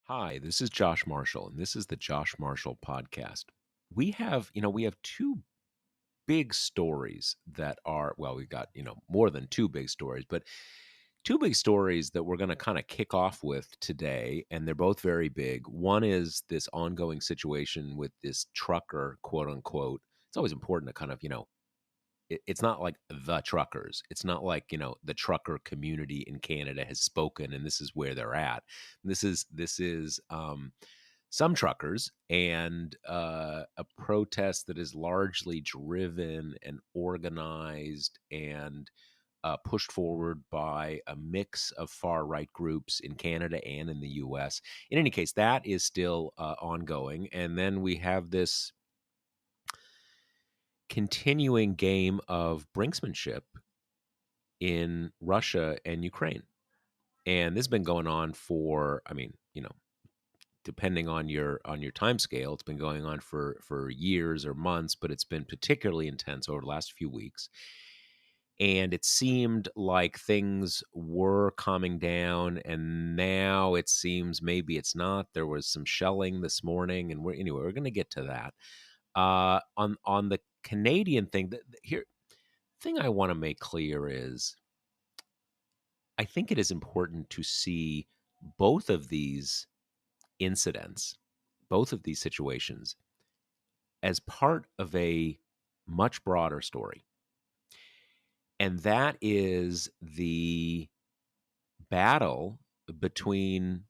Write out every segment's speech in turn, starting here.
Hi, this is Josh Marshall, and this is the Josh Marshall podcast. We have two big stories that are, well, we've got, more than two big stories, but two big stories that we're going to kind of kick off with today, and they're both very big. One is this ongoing situation with this trucker, quote unquote. It's always important to kind of, it's not like the truckers. It's not like, the trucker community in Canada has spoken and this is where they're at. This is some truckers and a protest that is largely driven and organized and pushed forward by a mix of far right groups in Canada and in the US. In any case, that is still ongoing. And then we have this continuing game of brinksmanship in Russia and Ukraine. And this has been going on for, depending on your time scale, it's been going on for years or months, but it's been particularly intense over the last few weeks. And it seemed like things were calming down, and now it seems maybe it's not. There was some shelling this morning, and we're going to get to that. On the Canadian thing, here thing I want to make clear is I think it is important to see both of these incidents, both of these situations, as part of a much broader story. And that is the battle between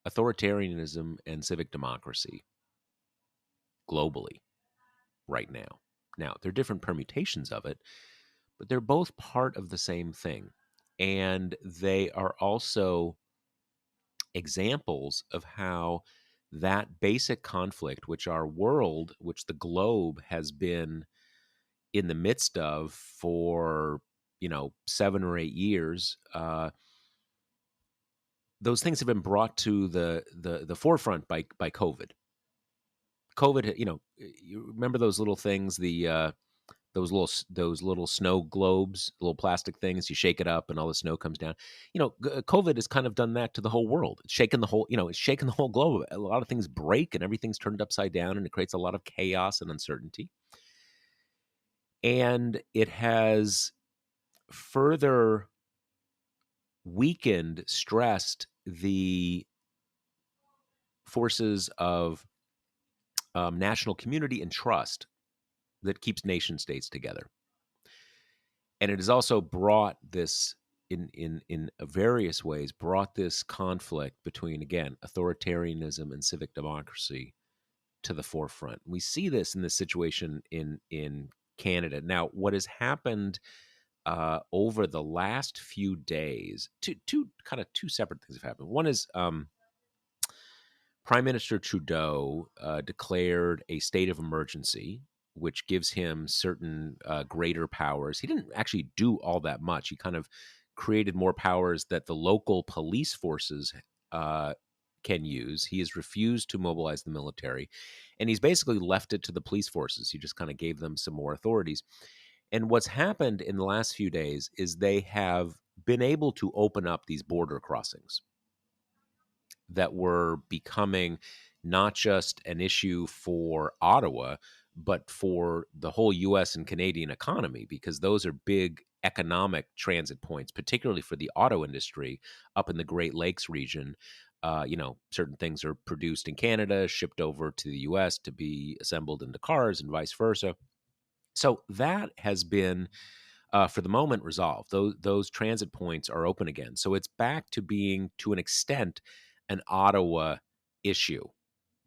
authoritarianism and civic democracy globally right now. Now, there are different permutations of it, but they're both part of the same thing. And they are also examples of how that basic conflict, which our world, which the globe has been in the midst of for 7 or 8 years, those things have been brought to the forefront by COVID. COVID, you remember those little things, those little snow globes, little plastic things. You shake it up, and all the snow comes down. COVID has kind of done that to the whole world. It's shaken the whole, it's shaken the whole globe. A lot of things break, and everything's turned upside down, and it creates a lot of chaos and uncertainty. And it has further weakened, stressed the forces of national community and trust that keeps nation states together. And it has also brought this in various ways, brought this conflict between, again, authoritarianism and civic democracy to the forefront. We see this in this situation in Canada. Now, what has happened over the last few days, two separate things have happened. One is Prime Minister Trudeau declared a state of emergency, which gives him certain greater powers. He didn't actually do all that much. He kind of created more powers that the local police forces can use. He has refused to mobilize the military, and he's basically left it to the police forces. He just kind of gave them some more authorities. And what's happened in the last few days is they have been able to open up these border crossings that were becoming not just an issue for Ottawa, but for the whole US and Canadian economy, because those are big economic transit points, particularly for the auto industry up in the Great Lakes region. Certain things are produced in Canada, shipped over to the US to be assembled into cars and vice versa. So that has been, for the moment, resolved. Those transit points are open again. So it's back to being, to an extent, an Ottawa issue.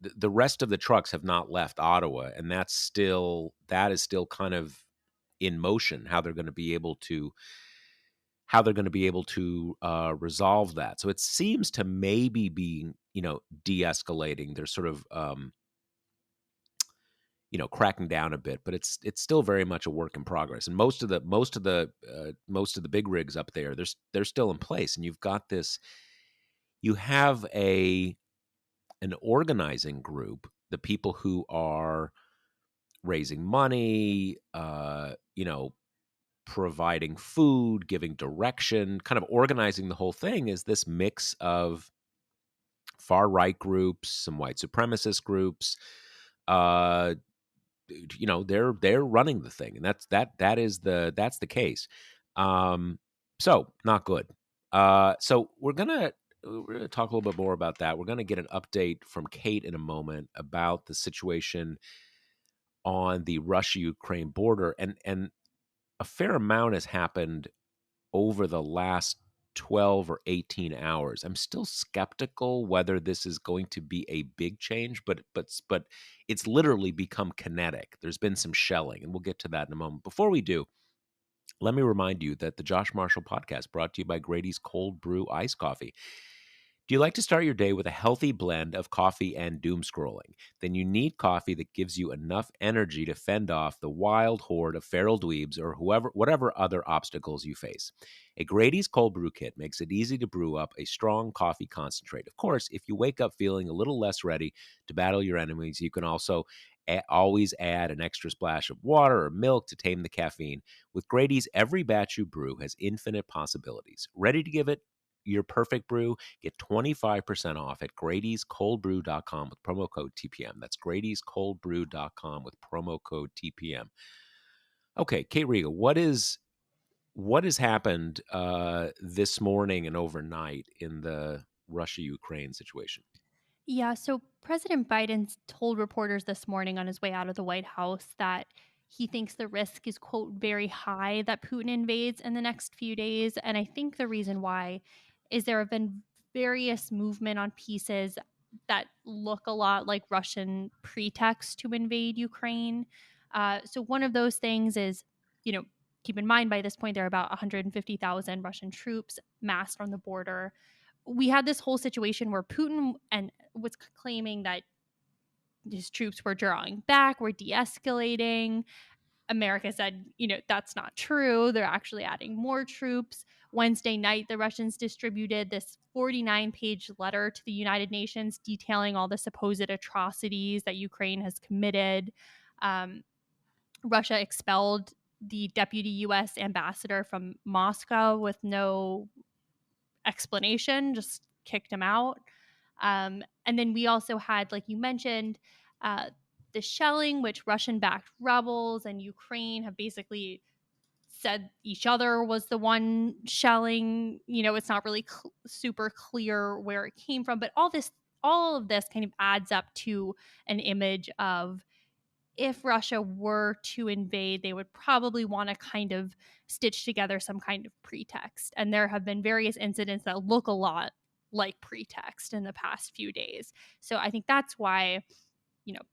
The rest of the trucks have not left Ottawa, and that is still kind of in motion. How they're going to be able to resolve that. So it seems to maybe be de-escalating. They're sort of cracking down a bit, but it's still very much a work in progress. And most of the big rigs up there, they're still in place. And you have an organizing group, the people who are raising money, providing food, giving direction, kind of organizing the whole thing, is this mix of far right groups, some white supremacist groups. Uh, they're running the thing, and that's the case. So not good. So we're gonna talk a little bit more about that. We're gonna get an update from Kate in a moment about the situation on the Russia-Ukraine border, and a fair amount has happened over the last 12 or 18 hours. I'm still skeptical whether this is going to be a big change, but it's literally become kinetic. There's been some shelling, and we'll get to that in a moment. Before we do, let me remind you that the Josh Marshall podcast brought to you by Grady's Cold Brew Iced Coffee. Do you like to start your day with a healthy blend of coffee and doom scrolling? Then you need coffee that gives you enough energy to fend off the wild horde of feral dweebs or whatever other obstacles you face. A Grady's Cold Brew Kit makes it easy to brew up a strong coffee concentrate. Of course, if you wake up feeling a little less ready to battle your enemies, you can also always add an extra splash of water or milk to tame the caffeine. With Grady's, every batch you brew has infinite possibilities. Ready to give it your perfect brew? Get 25% off at Grady'sColdBrew.com with promo code TPM. That's Grady'sColdBrew.com with promo code TPM. Okay, Kate Riga, what has happened this morning and overnight in the Russia-Ukraine situation? Yeah, so President Biden told reporters this morning on his way out of the White House that he thinks the risk is, quote, very high that Putin invades in the next few days. And I think the reason why is there have been various movement on pieces that look a lot like Russian pretext to invade Ukraine. So one of those things is, you know, keep in mind by this point, there are about 150,000 Russian troops massed on the border. We had this whole situation where Putin and was claiming that his troops were drawing back, were de-escalating. America said, that's not true. They're actually adding more troops. Wednesday night, the Russians distributed this 49-page letter to the United Nations detailing all the supposed atrocities that Ukraine has committed. Um, Russia expelled the deputy U.S. ambassador from Moscow with no explanation, just kicked him out. And then we also had, like you mentioned, the shelling, which Russian backed rebels and Ukraine have basically said each other was the one shelling. It's not really super clear where it came from, but all of this kind of adds up to an image of, if Russia were to invade, they would probably want to kind of stitch together some kind of pretext. And there have been various incidents that look a lot like pretext in the past few days. So I think that's why,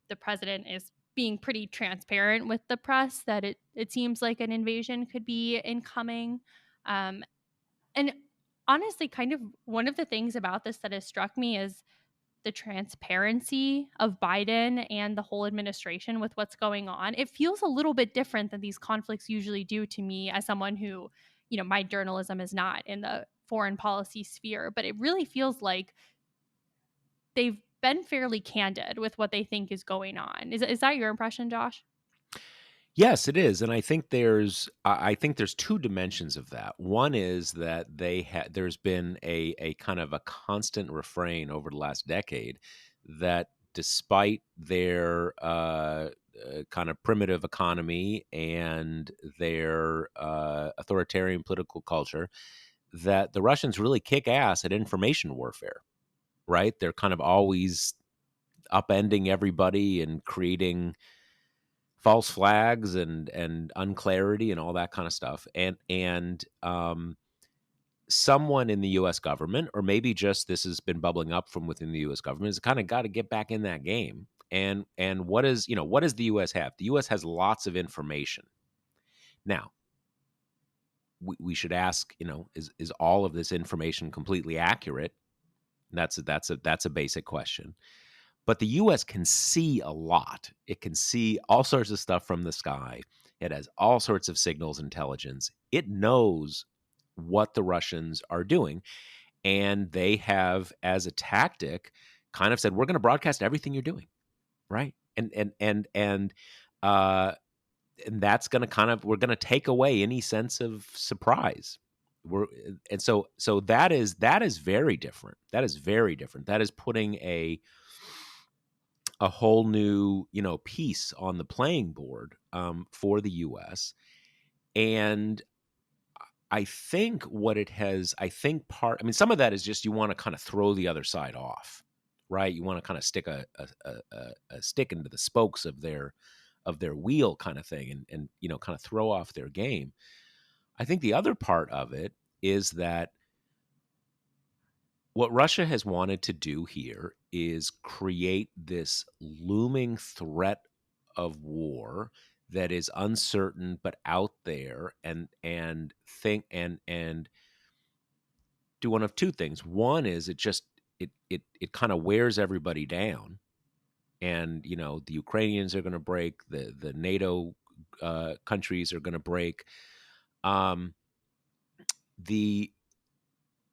the president is being pretty transparent with the press that it seems like an invasion could be incoming. And honestly, kind of one of the things about this that has struck me is the transparency of Biden and the whole administration with what's going on. It feels a little bit different than these conflicts usually do to me as someone who, my journalism is not in the foreign policy sphere, but it really feels like they've been fairly candid with what they think is going on. Is that your impression, Josh? Yes, it is, and I think there's two dimensions of that. One is that there's been a kind of a constant refrain over the last decade that despite their kind of primitive economy and their authoritarian political culture, that the Russians really kick ass at information warfare. Right? They're kind of always upending everybody and creating false flags and unclarity and all that kind of stuff. And someone in the U.S. government, or maybe just this has been bubbling up from within the U.S. government, has kind of got to get back in that game. And what does the U.S. have? The U.S. has lots of information. Now, we should ask, is all of this information completely accurate? That's a basic question. But the US can see a lot. It can see all sorts of stuff from the sky. It has all sorts of signals intelligence. It knows what the Russians are doing. And they have, as a tactic, kind of said, we're going to broadcast everything you're doing. Right. And that's going to we're going to take away any sense of surprise We're and so that is very different. That is very different. That is putting a whole new, piece on the playing board, for the U.S. And I think part, I mean, some of that is just you want to kind of throw the other side off, right? You want to kind of stick a stick into the spokes of their wheel kind of thing, and kind of throw off their game. I think the other part of it is that what Russia has wanted to do here is create this looming threat of war that is uncertain but out there, and do one of two things. One is it kind of wears everybody down, and the Ukrainians are going to break, the NATO countries are going to break. Um, the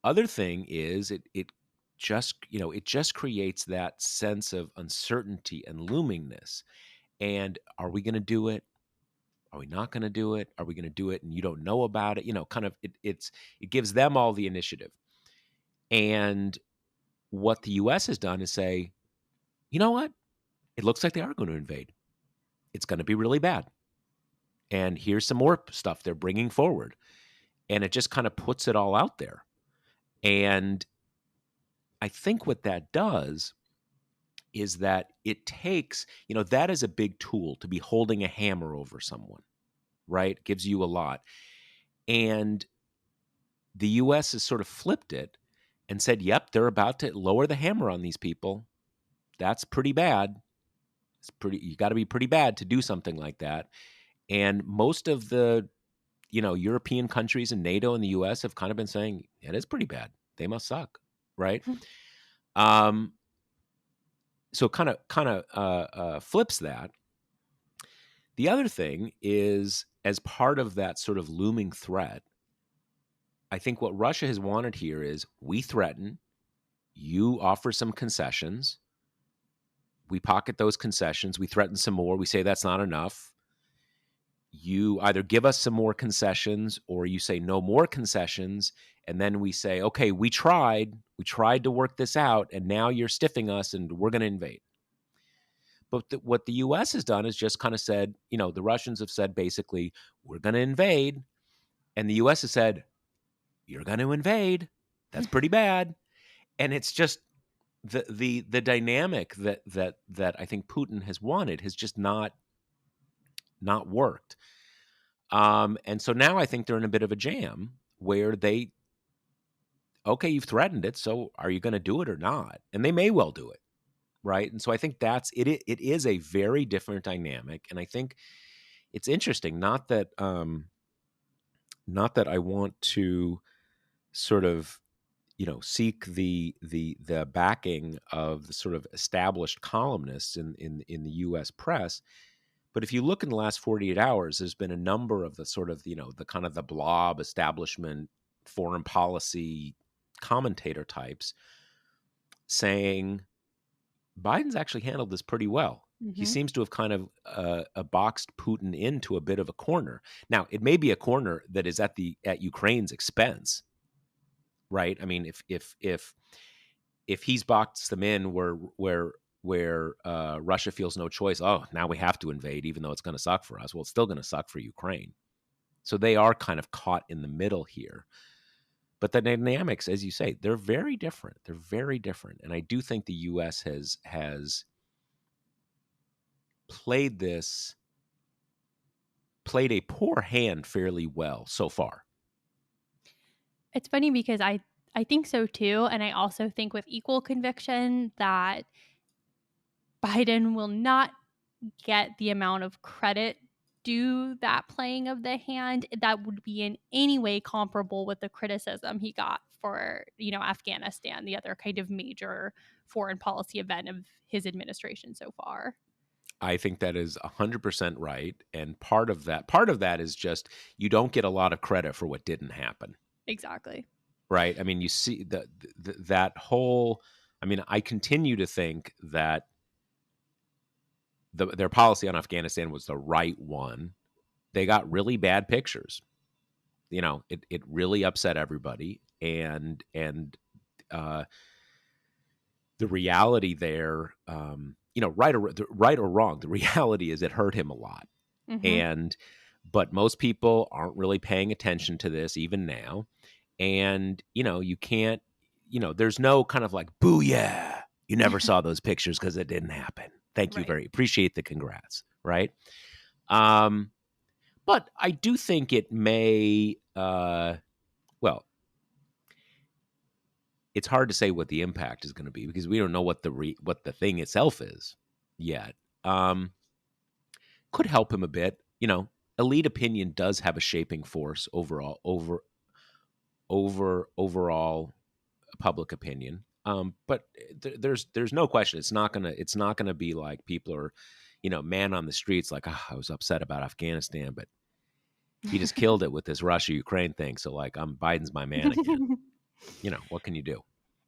other thing is it just creates that sense of uncertainty and loomingness. And are we going to do it? Are we not going to do it? Are we going to do it and you don't know about it? Kind of it gives them all the initiative. And what the US has done is say, you know what? It looks like they are going to invade. It's going to be really bad. And here's some more stuff they're bringing forward. And it just kind of puts it all out there. And I think what that does is that it takes, that is a big tool to be holding a hammer over someone, right? It gives you a lot. And the US has sort of flipped it and said, yep, they're about to lower the hammer on these people. That's pretty bad. You got to be pretty bad to do something like that. And most of the, European countries and NATO and the US have kind of been saying, it is pretty bad. They must suck, right? um, so kind of flips that. The other thing is, as part of that sort of looming threat, I think what Russia has wanted here is we threaten, you offer some concessions, we pocket those concessions, we threaten some more, we say that's not enough. You either give us some more concessions or you say no more concessions. And then we say, okay, we tried to work this out, and now you're stiffing us and we're going to invade. But what the US has done is just kind of said, the Russians have said basically, we're going to invade. And the US has said, you're going to invade. That's pretty bad. And it's just the dynamic that I think Putin has wanted has just not worked. And so now I think they're in a bit of a jam where okay, you've threatened it, so are you going to do it or not? And they may well do it, right? And so I think that's it. It is a very different dynamic, and I think it's interesting. Not that I want to sort of seek the backing of the sort of established columnists in the U.S. press. But if you look in the last 48 hours, there's been a number of the sort of, the kind of the blob establishment foreign policy commentator types saying Biden's actually handled this pretty well. He seems to have kind of boxed Putin into a bit of a corner. Now, it may be a corner that is at Ukraine's expense, right? I mean, if he's boxed them in where Russia feels no choice, oh, now we have to invade, even though it's going to suck for us. Well, it's still going to suck for Ukraine. So they are kind of caught in the middle here. But the dynamics, as you say, they're very different. They're very different. And I do think the U.S. has played a poor hand fairly well so far. It's funny because I think so too, and I also think with equal conviction that Biden will not get the amount of credit due that playing of the hand that would be in any way comparable with the criticism he got for, Afghanistan, the other kind of major foreign policy event of his administration so far. I think that is 100% right. And part of that is just you don't get a lot of credit for what didn't happen. Exactly. Right? I mean, you see that whole, I mean, I continue to think that their policy on Afghanistan was the right one. They got really bad pictures. it really upset everybody, and the reality there, right or wrong, the reality is it hurt him a lot. Mhm. And but most people aren't really paying attention to this even now. And you can't, there's no kind of like booyah, you never saw those pictures because it didn't happen. Thank you, Right. very appreciate the congrats, right? um but I do think it may, well, it's hard to say what the impact is going to be because we don't know what what the thing itself is yet. um could help him a bit. Elite opinion does have a shaping force overall public opinion. But there's no question it's not gonna be like people are, man on the streets like, oh, I was upset about Afghanistan, but he just killed it with this Russia Ukraine thing. So like, I'm Biden's my man again. What can you do?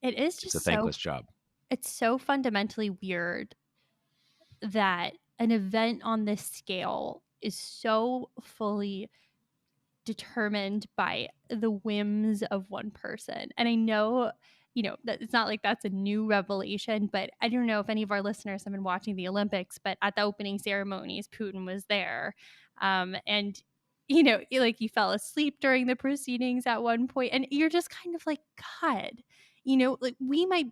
It is It's a just thankless job. it's so fundamentally weird that an event on this scale is so fully determined by the whims of one person. And I know, that it's not like that's a new revelation, but I don't know if any of our listeners have been watching the Olympics, but at the opening ceremonies, Putin was there. And like he fell asleep during the proceedings at one point, and you're just kind of like, God, like we might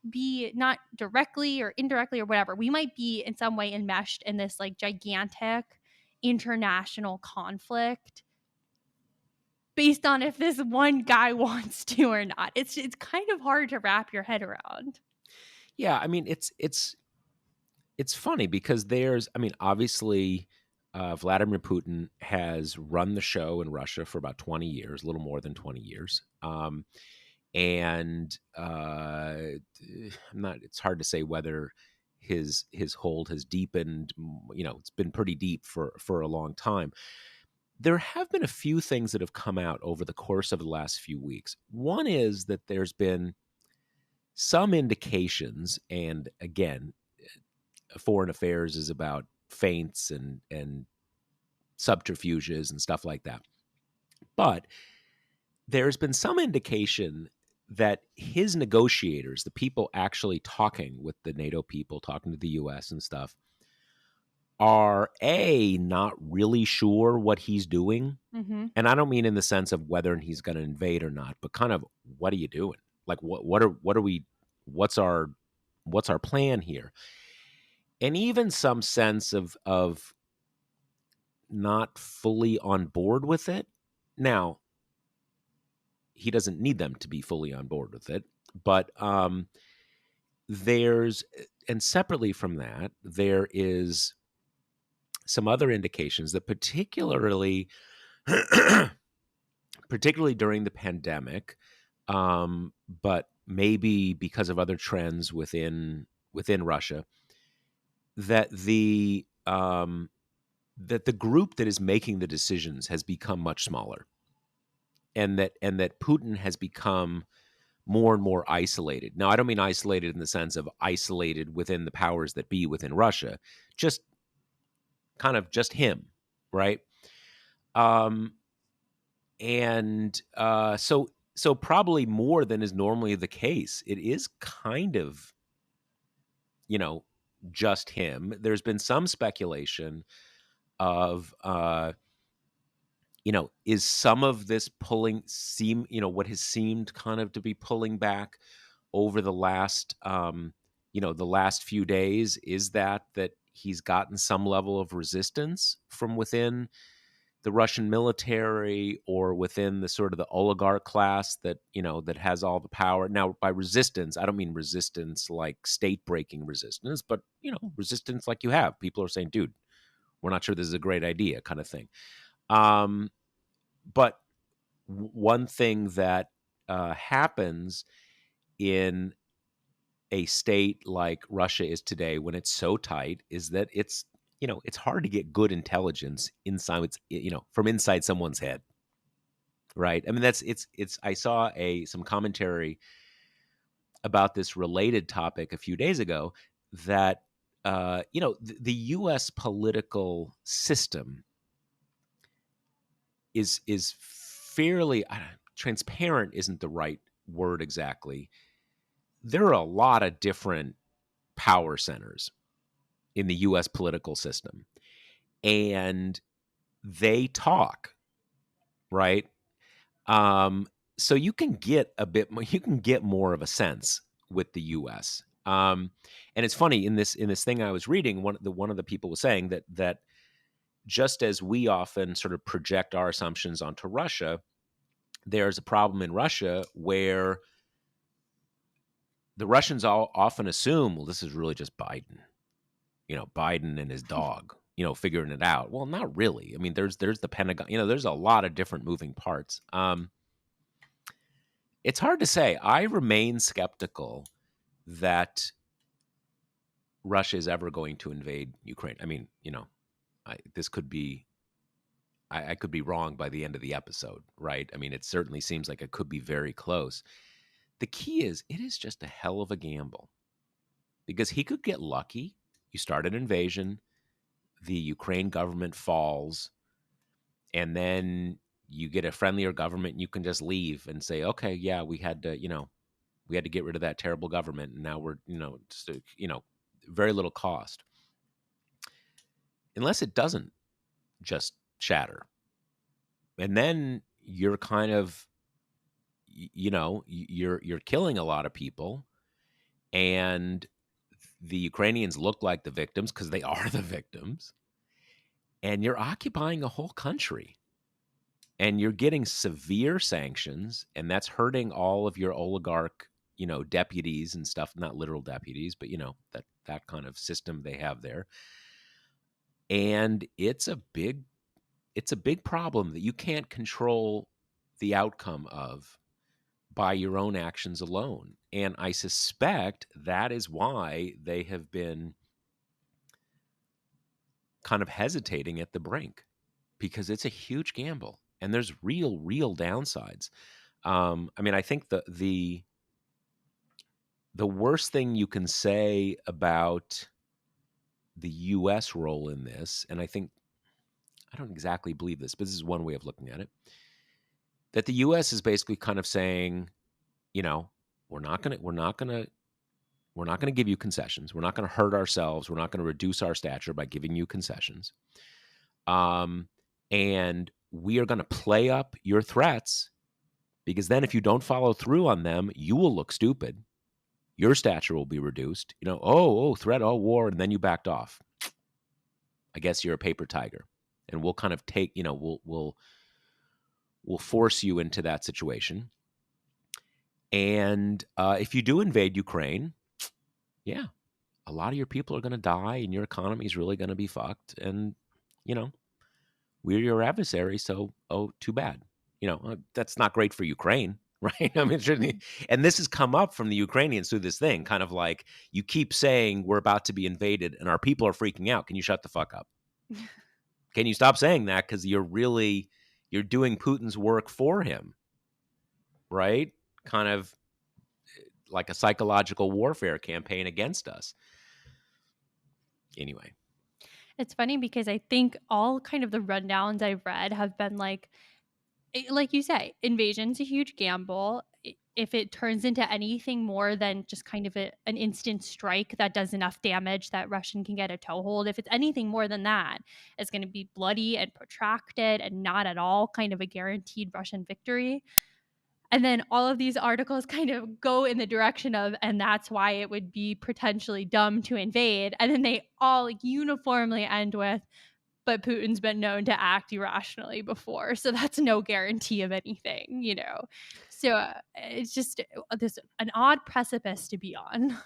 be not directly or indirectly or whatever, we might be in some way enmeshed in this like gigantic international conflict based on if this one guy wants to or not. It's kind of hard to wrap your head around. Yeah, I mean, it's funny because obviously, Vladimir Putin has run the show in Russia for about 20 years, a little more than 20 years. And I'm not. It's hard to say whether his hold has deepened. It's been pretty deep for a long time. There have been a few things that have come out over the course of the last few weeks. One is that there's been some indications, and again, foreign affairs is about feints and subterfuges and stuff like that. But there's been some indication that his negotiators, the people actually talking with the NATO people, talking to the US and stuff, are not really sure what he's doing. Mm-hmm. And I don't mean in the sense of whether he's going to invade or not, but kind of, what are you doing? Like, what are we, what's our plan here? And even some sense of not fully on board with it. Now, he doesn't need them to be fully on board with it, but there's and separately from that, there is some other indications that particularly during the pandemic, but maybe because of other trends within Russia, that the group that is making the decisions has become much smaller, and that Putin has become more and more isolated. Now, I don't mean isolated in the sense of isolated within the powers that be within Russia, just kind of just him, right? Um, and so probably more than is normally the case, it is kind of, you know just him. There's been some speculation of, is some of this what has seemed kind of to be pulling back over the last few days, is that he's gotten some level of resistance from within the Russian military, or within the sort of the oligarch class that has all the power. Now, by resistance, I don't mean resistance like state breaking resistance, but resistance like you have people are saying, dude, we're not sure this is a great idea, kind of thing. But one thing that happens in a state like Russia is today, when it's so tight, is that it's hard to get good intelligence from inside someone's head, right? I mean, it's I saw some commentary about this related topic a few days ago, that the US political system is fairly transparent isn't the right word exactly. There are a lot of different power centers in the US political system, and they talk, right? Um, so you can get a bit more, you can get more of a sense with the US. And it's funny in this thing I was reading, one of the people was saying that just as we often sort of project our assumptions onto Russia, there's a problem in Russia where the Russians all often assume, well, this is really just Biden, Biden and his dog, figuring it out. Well, not really. I mean, there's the Pentagon, there's a lot of different moving parts. It's hard to say. I remain skeptical that Russia is ever going to invade Ukraine. I mean, this could be, I could be wrong by the end of the episode, right? I mean, it certainly seems like it could be very close. The key is it is just a hell of a gamble because he could get lucky. You start an invasion, the Ukraine government falls, and then you get a friendlier government and you can just leave and say, okay, yeah, we had to get rid of that terrible government and now we're, very little cost. Unless it doesn't just shatter. And then you're kind of, you're killing a lot of people, and the Ukrainians look like the victims because they are the victims, and you're occupying a whole country, and you're getting severe sanctions, and that's hurting all of your oligarch, deputies and stuff, not literal deputies, but that kind of system they have there. And it's a big problem that you can't control the outcome of by your own actions alone. And I suspect that is why they have been kind of hesitating at the brink, because it's a huge gamble and there's real downsides. I mean, I think the worst thing you can say about the US role in this, and I don't exactly believe this, but this is one way of looking at it, that the US is basically kind of saying, you know, we're not going to give you concessions. We're not going to hurt ourselves. We're not going to reduce our stature by giving you concessions. And we are going to play up your threats, because then if you don't follow through on them, you will look stupid. Your stature will be reduced. Threat, war, and then you backed off. I guess you're a paper tiger, and we'll kind of take, we'll force you into that situation. And if you do invade Ukraine, yeah, a lot of your people are going to die, and your economy is really going to be fucked. And we're your adversary, so too bad. That's not great for Ukraine, right? I mean, and this has come up from the Ukrainians through this thing, kind of like, you keep saying we're about to be invaded and our people are freaking out. Can you shut the fuck up? Can you stop saying that? Because you're doing Putin's work for him, right? Kind of like a psychological warfare campaign against us. Anyway. It's funny because I think all kind of the rundowns I've read have been like you say, invasion's a huge gamble. If it turns into anything more than just kind of an instant strike that does enough damage that Russian can get a toehold, if it's anything more than that, it's going to be bloody and protracted and not at all kind of a guaranteed Russian victory. And then all of these articles kind of go in the direction of, and that's why it would be potentially dumb to invade. And then they all uniformly end with, but Putin's been known to act irrationally before. So that's no guarantee of anything. So it's just an odd precipice to be on.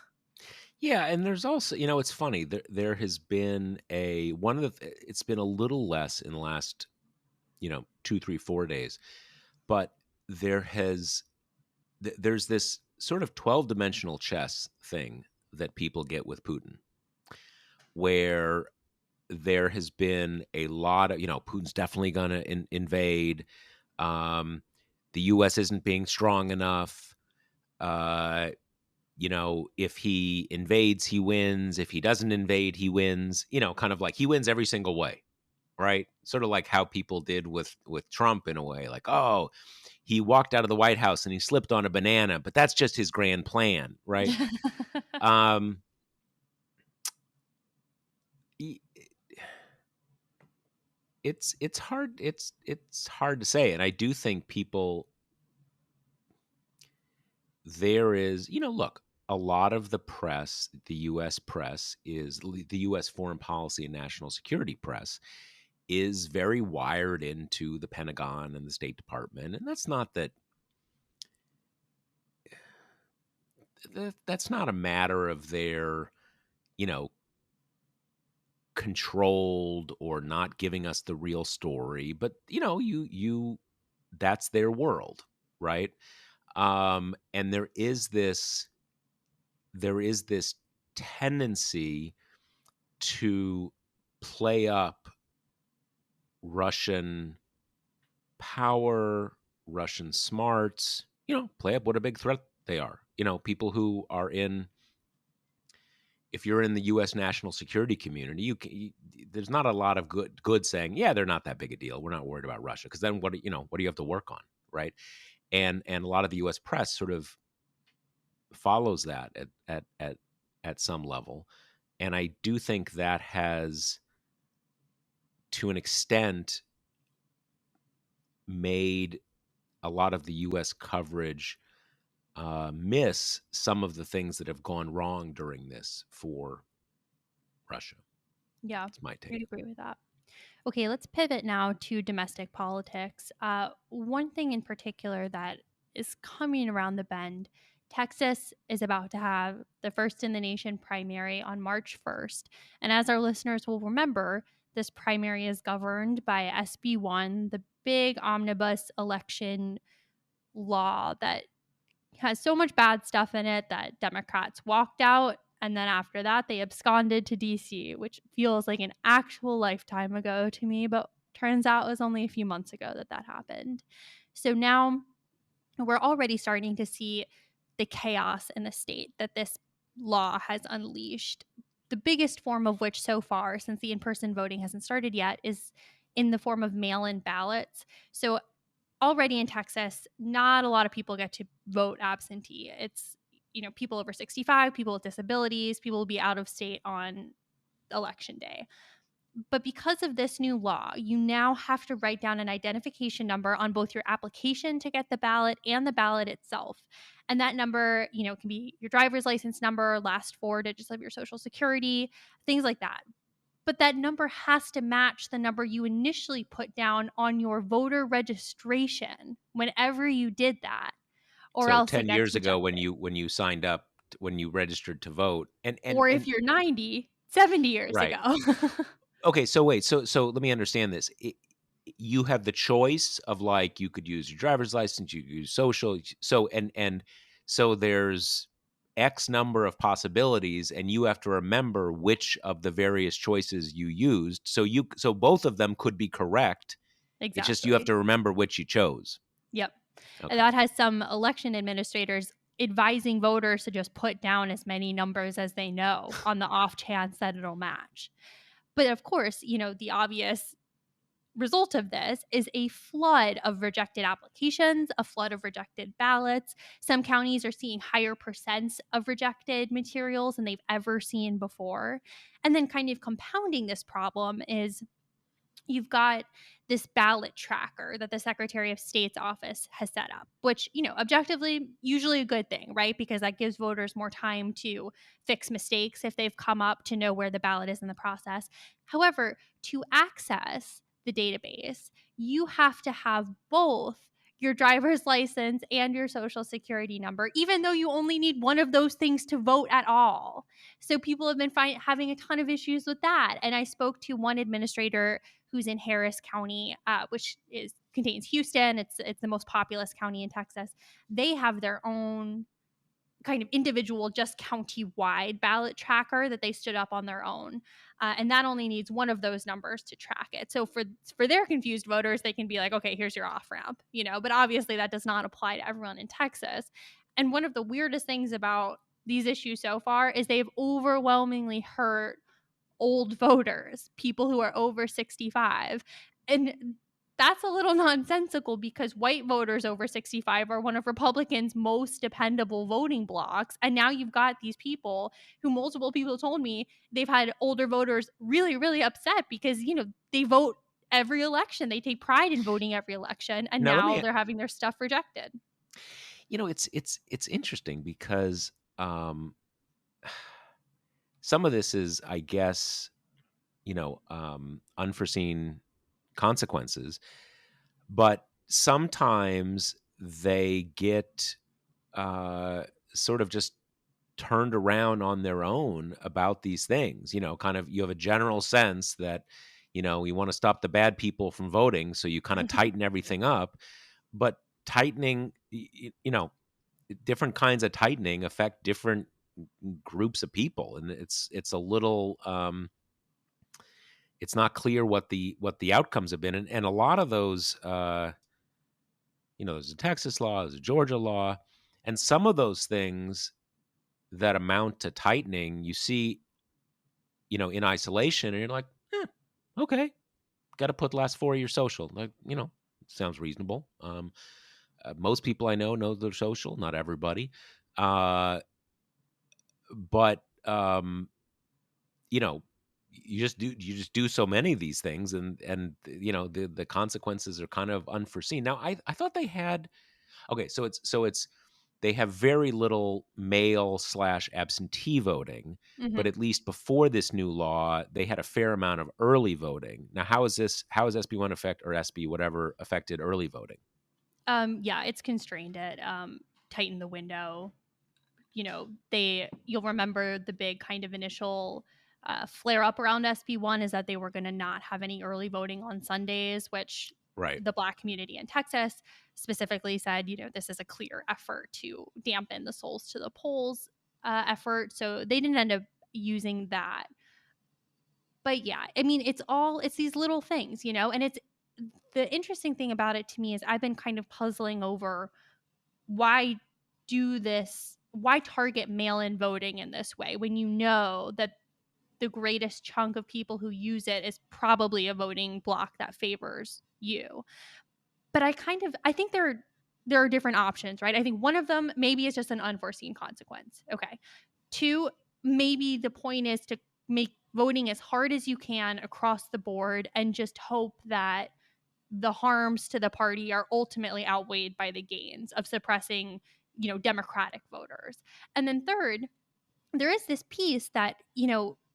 Yeah, and there's also, it's funny. There has been it's been a little less in the last, 2, 3, 4 days, but there's this sort of 12-dimensional chess thing that people get with Putin, where there has been a lot of, Putin's definitely going to invade. The U.S. isn't being strong enough. If he invades, he wins. If he doesn't invade, he wins. Kind of like he wins every single way. right? Sort of like how people did with Trump in a way, like, oh, he walked out of the White House and he slipped on a banana, but that's just his grand plan, right? Um, e- it's hard it's hard to say, and I do think people there is, look, a lot of the press, the US press the US foreign policy and national security press is very wired into the Pentagon and the State Department, and that's not a matter of their, you know, controlled or not giving us the real story, but you that's their world, right? And there is this tendency to play up Russian power, Russian smarts, play up what a big threat they are. People who are in if you're in the U.S. national security community, there's not a lot of good saying, yeah, they're not that big a deal. We're not worried about Russia, because then what do you have to work on, right? And a lot of the U.S. press sort of follows that at some level, and I do think that has, to an extent, made a lot of the U.S. coverage miss some of the things that have gone wrong during this for Russia. Yeah, It's my I take. agree with that. Okay, let's pivot now to domestic politics. One thing in particular that is coming around the bend: Texas is about to have the first in the nation primary on March 1st. And as our listeners will remember, this primary is governed by SB 1, the big omnibus election law that has so much bad stuff in it that Democrats walked out. And then after that, they absconded to DC, which feels like an actual lifetime ago to me, but turns out it was only a few months ago that happened. So now we're already starting to see the chaos in the state that this law has unleashed. The biggest form of which so far, since the in person voting hasn't started yet, is in the form of mail in ballots. So already in Texas, not a lot of people get to vote absentee. It's, people over 65, people with disabilities, people will be out of state on election day. But because of this new law, you now have to write down an identification number on both your application to get the ballot and the ballot itself. And that number, can be your driver's license number, last four digits of your social security, things like that. But that number has to match the number you initially put down on your voter registration whenever you did that, or So else it 10 gets years ago, rejected. when you signed up, when you registered to vote, Or if and you're 90, 70 years right. ago. Okay, so wait, so let me understand this. You have the choice of, like, you could use your driver's license, you could use social, so there's X number of possibilities, and you have to remember which of the various choices you used. So both of them could be correct. It's just you have Exactly. to remember which you chose. Yep. And Okay. that has some election administrators advising voters to just put down as many numbers as they know on the off chance that it'll match. But of course, the obvious result of this is a flood of rejected applications, a flood of rejected ballots. Some counties are seeing higher percents of rejected materials than they've ever seen before. And then, kind of compounding this problem, is you've got this ballot tracker that the Secretary of State's office has set up, which, objectively, usually a good thing, right? Because that gives voters more time to fix mistakes if they've come up, to know where the ballot is in the process. However, to access the database, you have to have both your driver's license and your social security number, even though you only need one of those things to vote at all. So people have been having a ton of issues with that. And I spoke to one administrator who's in Harris County, which contains Houston. It's the most populous county in Texas. They have their own kind of individual, just county-wide ballot tracker that they stood up on their own, and that only needs one of those numbers to track it. So for their confused voters, they can be like, okay, here's your off ramp, But obviously, that does not apply to everyone in Texas. And one of the weirdest things about these issues so far is they've overwhelmingly hurt old voters, people who are over 65. And that's a little nonsensical because white voters over 65 are one of Republicans' most dependable voting blocks. And now you've got these people who multiple people told me they've had older voters really, really upset because, they vote every election. They take pride in voting every election. And Now let now me, they're having their stuff rejected. it's interesting because some of this is, I guess, unforeseen consequences, but sometimes they get uh, sort of just turned around on their own about these things. Kind of, you have a general sense that, we want to stop the bad people from voting. So you kind of tighten everything up. But tightening, different kinds of tightening affect different groups of people. And it's a little, it's not clear what the outcomes have been. And a lot of those, there's a Texas law, there's a Georgia law, and some of those things that amount to tightening, you see, in isolation, and you're like, okay, got to put the last 4 of your social. Like, sounds reasonable. Most people I know they're social, not everybody. But you know, you just do so many of these things, and the consequences are kind of unforeseen. Now, I thought they had. Okay, so it's they have very little mail/absentee voting, but Mhm. at least before this new law, they had a fair amount of early voting. Now, how is SB1 affect, or SB whatever, affected early voting? Yeah, it's constrained it. Tighten the window. You'll remember the big kind of initial flare up around SB1 is that they were going to not have any early voting on Sundays, which Right. the Black community in Texas specifically said, this is a clear effort to dampen the souls to the polls effort. So they didn't end up using that. But yeah, I mean, it's these little things, and it's the interesting thing about it to me is I've been kind of puzzling over why why target mail-in voting in this way when you know that the greatest chunk of people who use it is probably a voting block that favors you. But I think there are different options, right? I think one of them maybe is just an unforeseen consequence. Okay. Two, maybe the point is to make voting as hard as you can across the board and just hope that the harms to the party are ultimately outweighed by the gains of suppressing, Democratic voters. And then third, there is this piece that,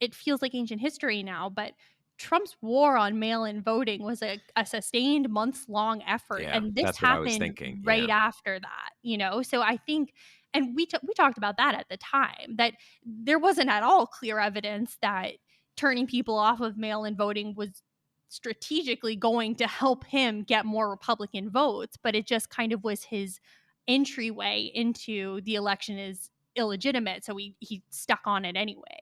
it feels like ancient history now, but Trump's war on mail in voting was a sustained months long effort. Yeah, And this that's what I was happened thinking. right Yeah. after that. So I think, and we talked about that at the time, that there wasn't at all clear evidence that turning people off of mail in voting was strategically going to help him get more Republican votes, but it just kind of was his entryway into the election is illegitimate, so he stuck on it anyway.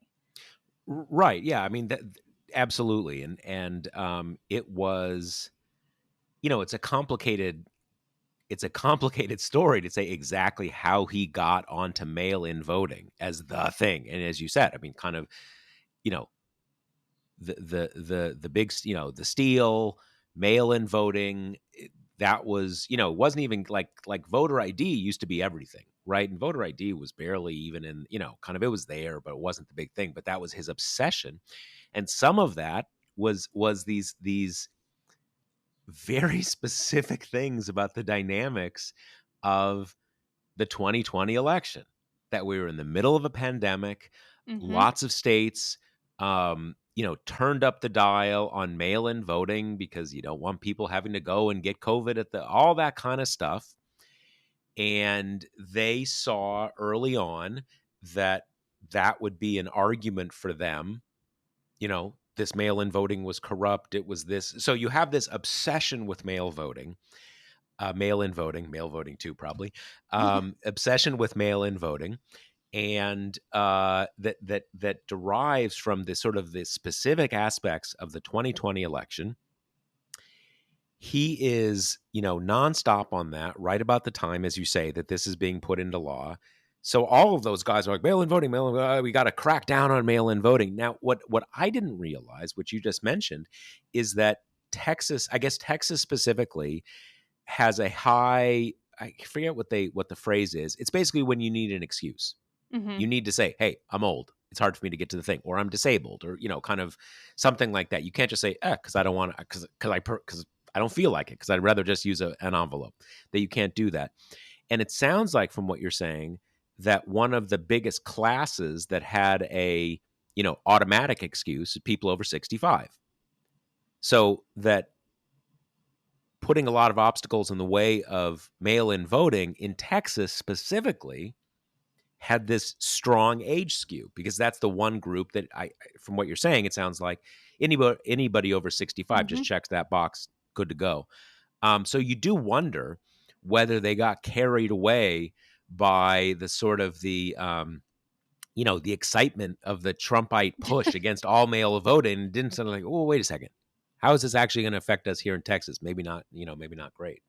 Right. Yeah. I mean, absolutely. And it was, it's a complicated story to say exactly how he got onto mail-in voting as the thing. And as you said, I mean, kind of, you know, the big, the steal, mail-in voting. That was, it wasn't even like voter ID used to be everything, right? And voter ID was barely even in, kind of, it was there, but it wasn't the big thing. But that was his obsession, and some of that was these very specific things about the dynamics of the 2020 election, that we were in the middle of a pandemic, Mhm. lots of states turned up the dial on mail-in voting because you don't want people having to go and get COVID at all that kind of stuff. And they saw early on that that would be an argument for them. This mail-in voting was corrupt. It was this. So you have this obsession with mail-in voting, mail voting too, probably, obsession with mail-in voting, and that derives from this sort of the specific aspects of the 2020 election. He is, nonstop on that right about the time, as you say, that this is being put into law. So all of those guys are like mail-in voting, mail-in. We got to crack down on mail-in voting. Now, what I didn't realize, which you just mentioned, is that Texas, I guess Texas specifically, has a high. I forget what the phrase is. It's basically when you need an excuse. Mhm. You need to say, "Hey, I'm old. It's hard for me to get to the thing," or "I'm disabled," or kind of something like that. You can't just say, because I don't want to, because I don't feel like it, because I'd rather just use an envelope." That you can't do that. And it sounds like from what you're saying that one of the biggest classes that had a automatic excuse is people over 65. So that putting a lot of obstacles in the way of mail-in voting in Texas specifically had this strong age skew, because that's the one group that from what you're saying, it sounds like anybody over 65 just Mhm. checks that box, good to go. So you do wonder whether they got carried away by the sort of the excitement of the Trumpite push against all mail voting, and didn't sound like, oh, wait a second, how is this actually going to affect us here in Texas? Maybe not, maybe not great.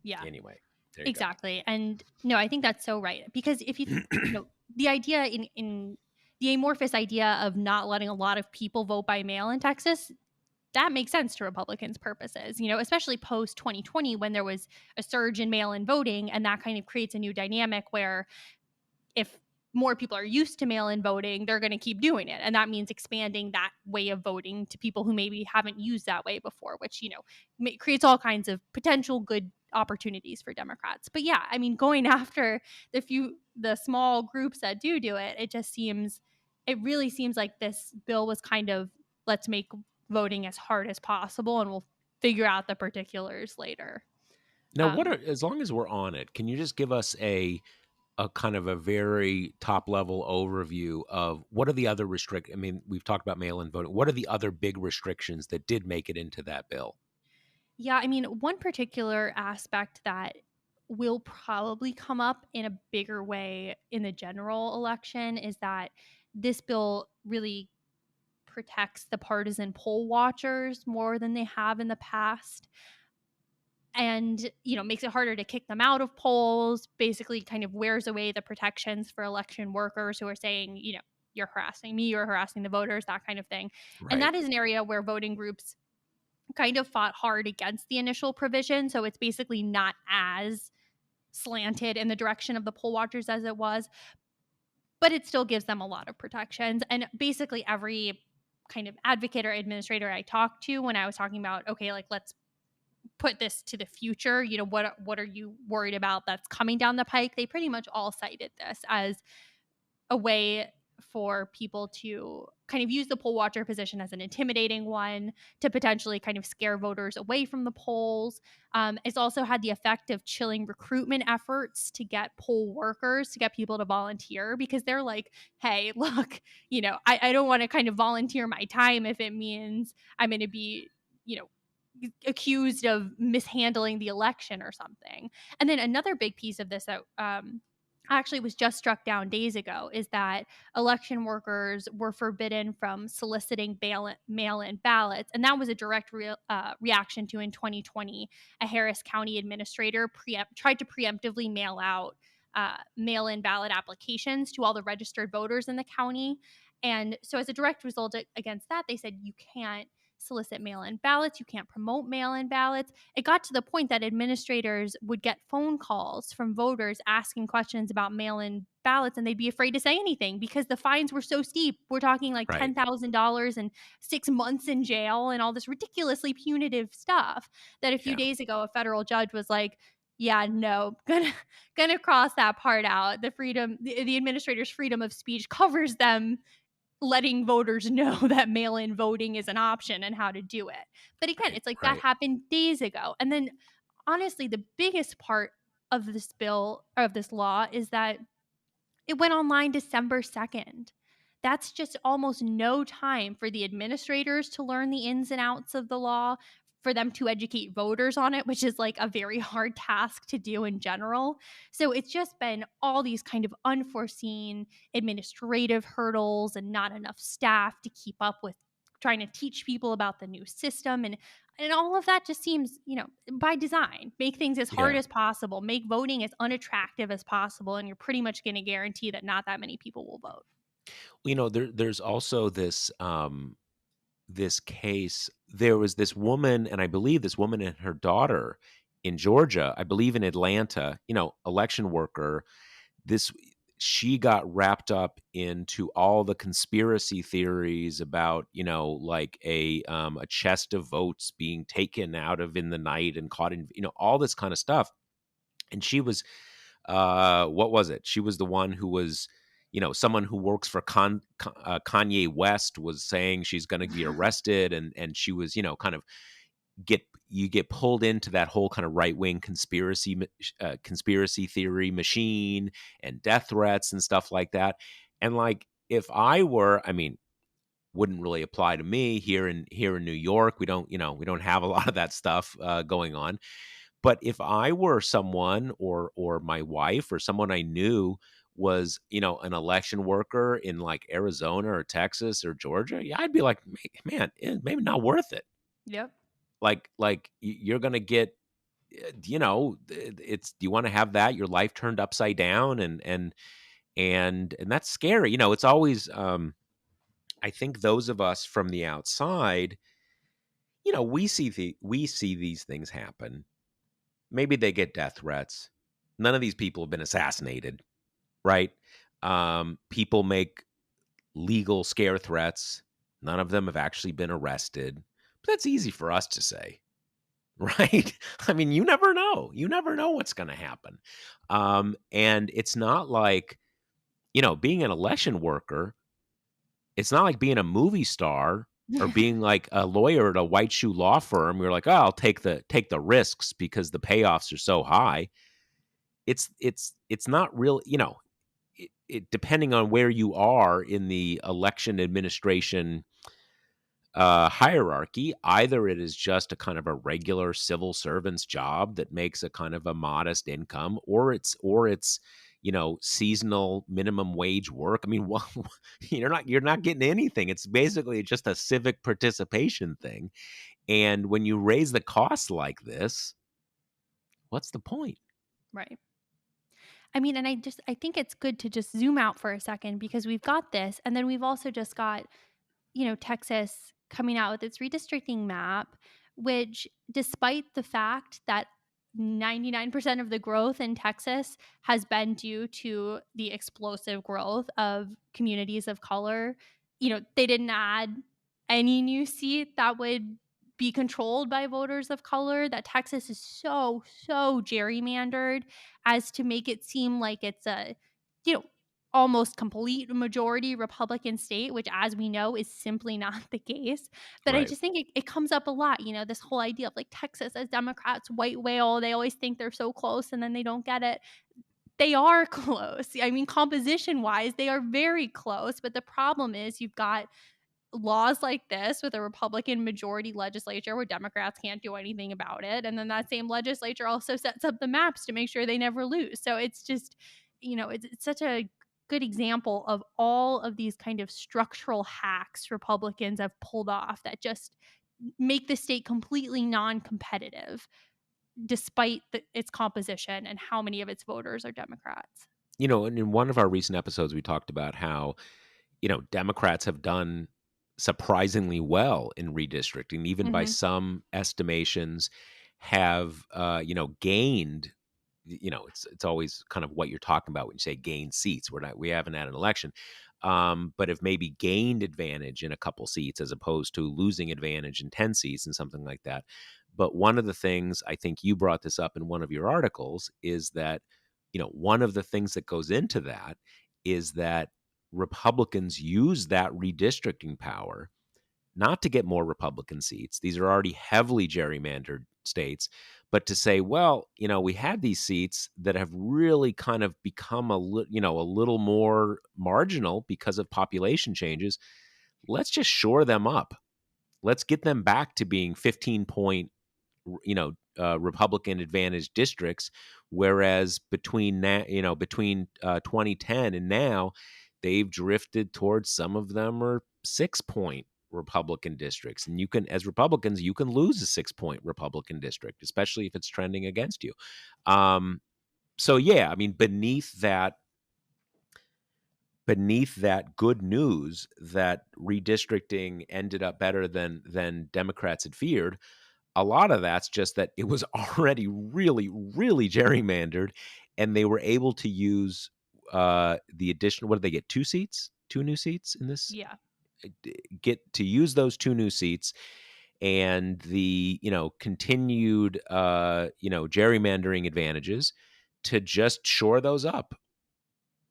Yeah. Anyway, there you go. Exactly. And no, I think that's so right. Because if the idea in the amorphous idea of not letting a lot of people vote by mail in Texas, that makes sense to Republicans' purposes, especially post 2020 when there was a surge in mail in voting. And that kind of creates a new dynamic where if more people are used to mail-in voting, they're going to keep doing it. And that means expanding that way of voting to people who maybe haven't used that way before, which, creates all kinds of potential good opportunities for Democrats. But yeah, I mean, going after the small groups that do it, it really seems like this bill was kind of, let's make voting as hard as possible and we'll figure out the particulars later. Now, Um, as long as we're on it, can you just give us a kind of a very top level overview of what are the other I mean, we've talked about mail-in voting. What are the other big restrictions that did make it into that bill? Yeah, I mean, one particular aspect that will probably come up in a bigger way in the general election is that this bill really protects the partisan poll watchers more than they have in the past, and makes it harder to kick them out of polls, basically kind of wears away the protections for election workers who are saying, you're harassing me, you're harassing the voters, that kind of thing. And Right. that is an area where voting groups kind of fought hard against the initial provision. So it's basically not as slanted in the direction of the poll watchers as it was, but it still gives them a lot of protections. And basically, every kind of advocate or administrator I talked to when I was talking about, okay, like let's put this to the future, what are you worried about that's coming down the pike? They pretty much all cited this as a way for people to kind of use the poll watcher position as an intimidating one to potentially kind of scare voters away from the polls. It's also had the effect of chilling recruitment efforts to get poll workers, to get people to volunteer, because they're like, hey, look, I don't want to kind of volunteer my time if it means I'm going to be, you know, accused of mishandling the election or something. And then another big piece of this that actually was just struck down days ago is that election workers were forbidden from soliciting mail-in ballots, and that was a direct reaction to, in 2020, a Harris County administrator tried to preemptively mail out mail-in ballot applications to all the registered voters in the county. And so as a direct result against that, they said you can't solicit mail-in ballots, you can't promote mail-in ballots. It got to the point that administrators would get phone calls from voters asking questions about mail-in ballots, and they'd be afraid to say anything because the fines were so steep. We're talking like Right. $10,000 and 6 months in jail and all this ridiculously punitive stuff that a few Yeah. days ago a federal judge was like, yeah, no, gonna cross that part out. The administrator's freedom of speech covers them letting voters know that mail-in voting is an option and how to do it. But again, Right. it's like that Right. happened days ago. And then honestly, the biggest part of this bill, of this law, is that it went online December 2nd. That's just almost no time for the administrators to learn the ins and outs of the law, for them to educate voters on it, which is like a very hard task to do in general. So it's just been all these kind of unforeseen administrative hurdles and not enough staff to keep up with trying to teach people about the new system, and all of that just seems, by design, make things as hard Yeah. as possible, make voting as unattractive as possible, and you're pretty much going to guarantee that not that many people will vote. There's also this case. There was this woman, and I believe this woman and her daughter in Georgia, I believe in Atlanta, election worker. This She got wrapped up into all the conspiracy theories about, like a chest of votes being taken out of in the night and caught in, all this kind of stuff. And she was, what was it? She was the one who was, someone who works for Kanye West was saying she's going to be arrested, and she was, kind of get pulled into that whole kind of right wing conspiracy theory machine and death threats and stuff like that. And like, if I were, I mean, wouldn't really apply to me here in New York. We don't have a lot of that stuff going on. But if I were someone, or my wife or someone I knew was, an election worker in like Arizona or Texas or Georgia, yeah, I'd be like, man, maybe not worth it. Yep. Like you're gonna get, it's, do you want to have that your life turned upside down? And that's scary. It's always, I think those of us from the outside, we see these things happen. Maybe they get death threats. None of these people have been assassinated, right? People make legal scare threats. None of them have actually been arrested. But that's easy for us to say, right? I mean, you never know. You never know what's going to happen. And it's not like, being an election worker, it's not like being a movie star or being like a lawyer at a white shoe law firm. You're like, oh, I'll take the risks because the payoffs are so high. It's not real, depending on where you are in the election administration hierarchy. Either it is just a kind of a regular civil servant's job that makes a kind of a modest income, or it's seasonal minimum wage work. I mean, you're not getting anything. It's basically just a civic participation thing. And when you raise the costs like this, what's the point? Right. I mean, and I think it's good to just zoom out for a second because we've got this, and then we've also just got, Texas coming out with its redistricting map, which, despite the fact that 99% of the growth in Texas has been due to the explosive growth of communities of color, they didn't add any new seat that would be controlled by voters of color. That Texas is so, so gerrymandered as to make it seem like it's a, you know, almost complete majority Republican state, which, as we know, is simply not the case. But I Right. just think it comes up a lot, this whole idea of like Texas as Democrats' white whale. They always think they're so close and then they don't get it. They are close. I mean, composition wise, they are very close. But the problem is you've got laws like this with a Republican majority legislature where Democrats can't do anything about it. And then that same legislature also sets up the maps to make sure they never lose. So it's just, it's such a good example of all of these kind of structural hacks Republicans have pulled off that just make the state completely non-competitive despite its composition and how many of its voters are Democrats. And in one of our recent episodes, we talked about how, Democrats have done surprisingly well in redistricting, even by Mhm. some estimations, have, gained. It's always kind of what you're talking about when you say gain seats. We haven't had an election, but have maybe gained advantage in a couple seats as opposed to losing advantage in 10 seats and something like that. But one of the things, I think you brought this up in one of your articles, is that, one of the things that goes into that is that Republicans use that redistricting power not to get more Republican seats. These are already heavily gerrymandered states, but to say, well, we had these seats that have really kind of become a little more marginal because of population changes. Let's just shore them up. Let's get them back to being 15-point, Republican advantage districts, whereas between 2010 and now, they've drifted towards, some of them are 6-point Republican districts. And you can, as Republicans, you can lose a 6-point Republican district, especially if it's trending against you. Um, so yeah, I mean, beneath that good news that redistricting ended up better than Democrats had feared, a lot of that's just that it was already really, really gerrymandered, and they were able to use the additional. What did they get? 2 seats, 2 new seats in this. Yeah. Get to use those 2 new seats, and the continued gerrymandering advantages to just shore those up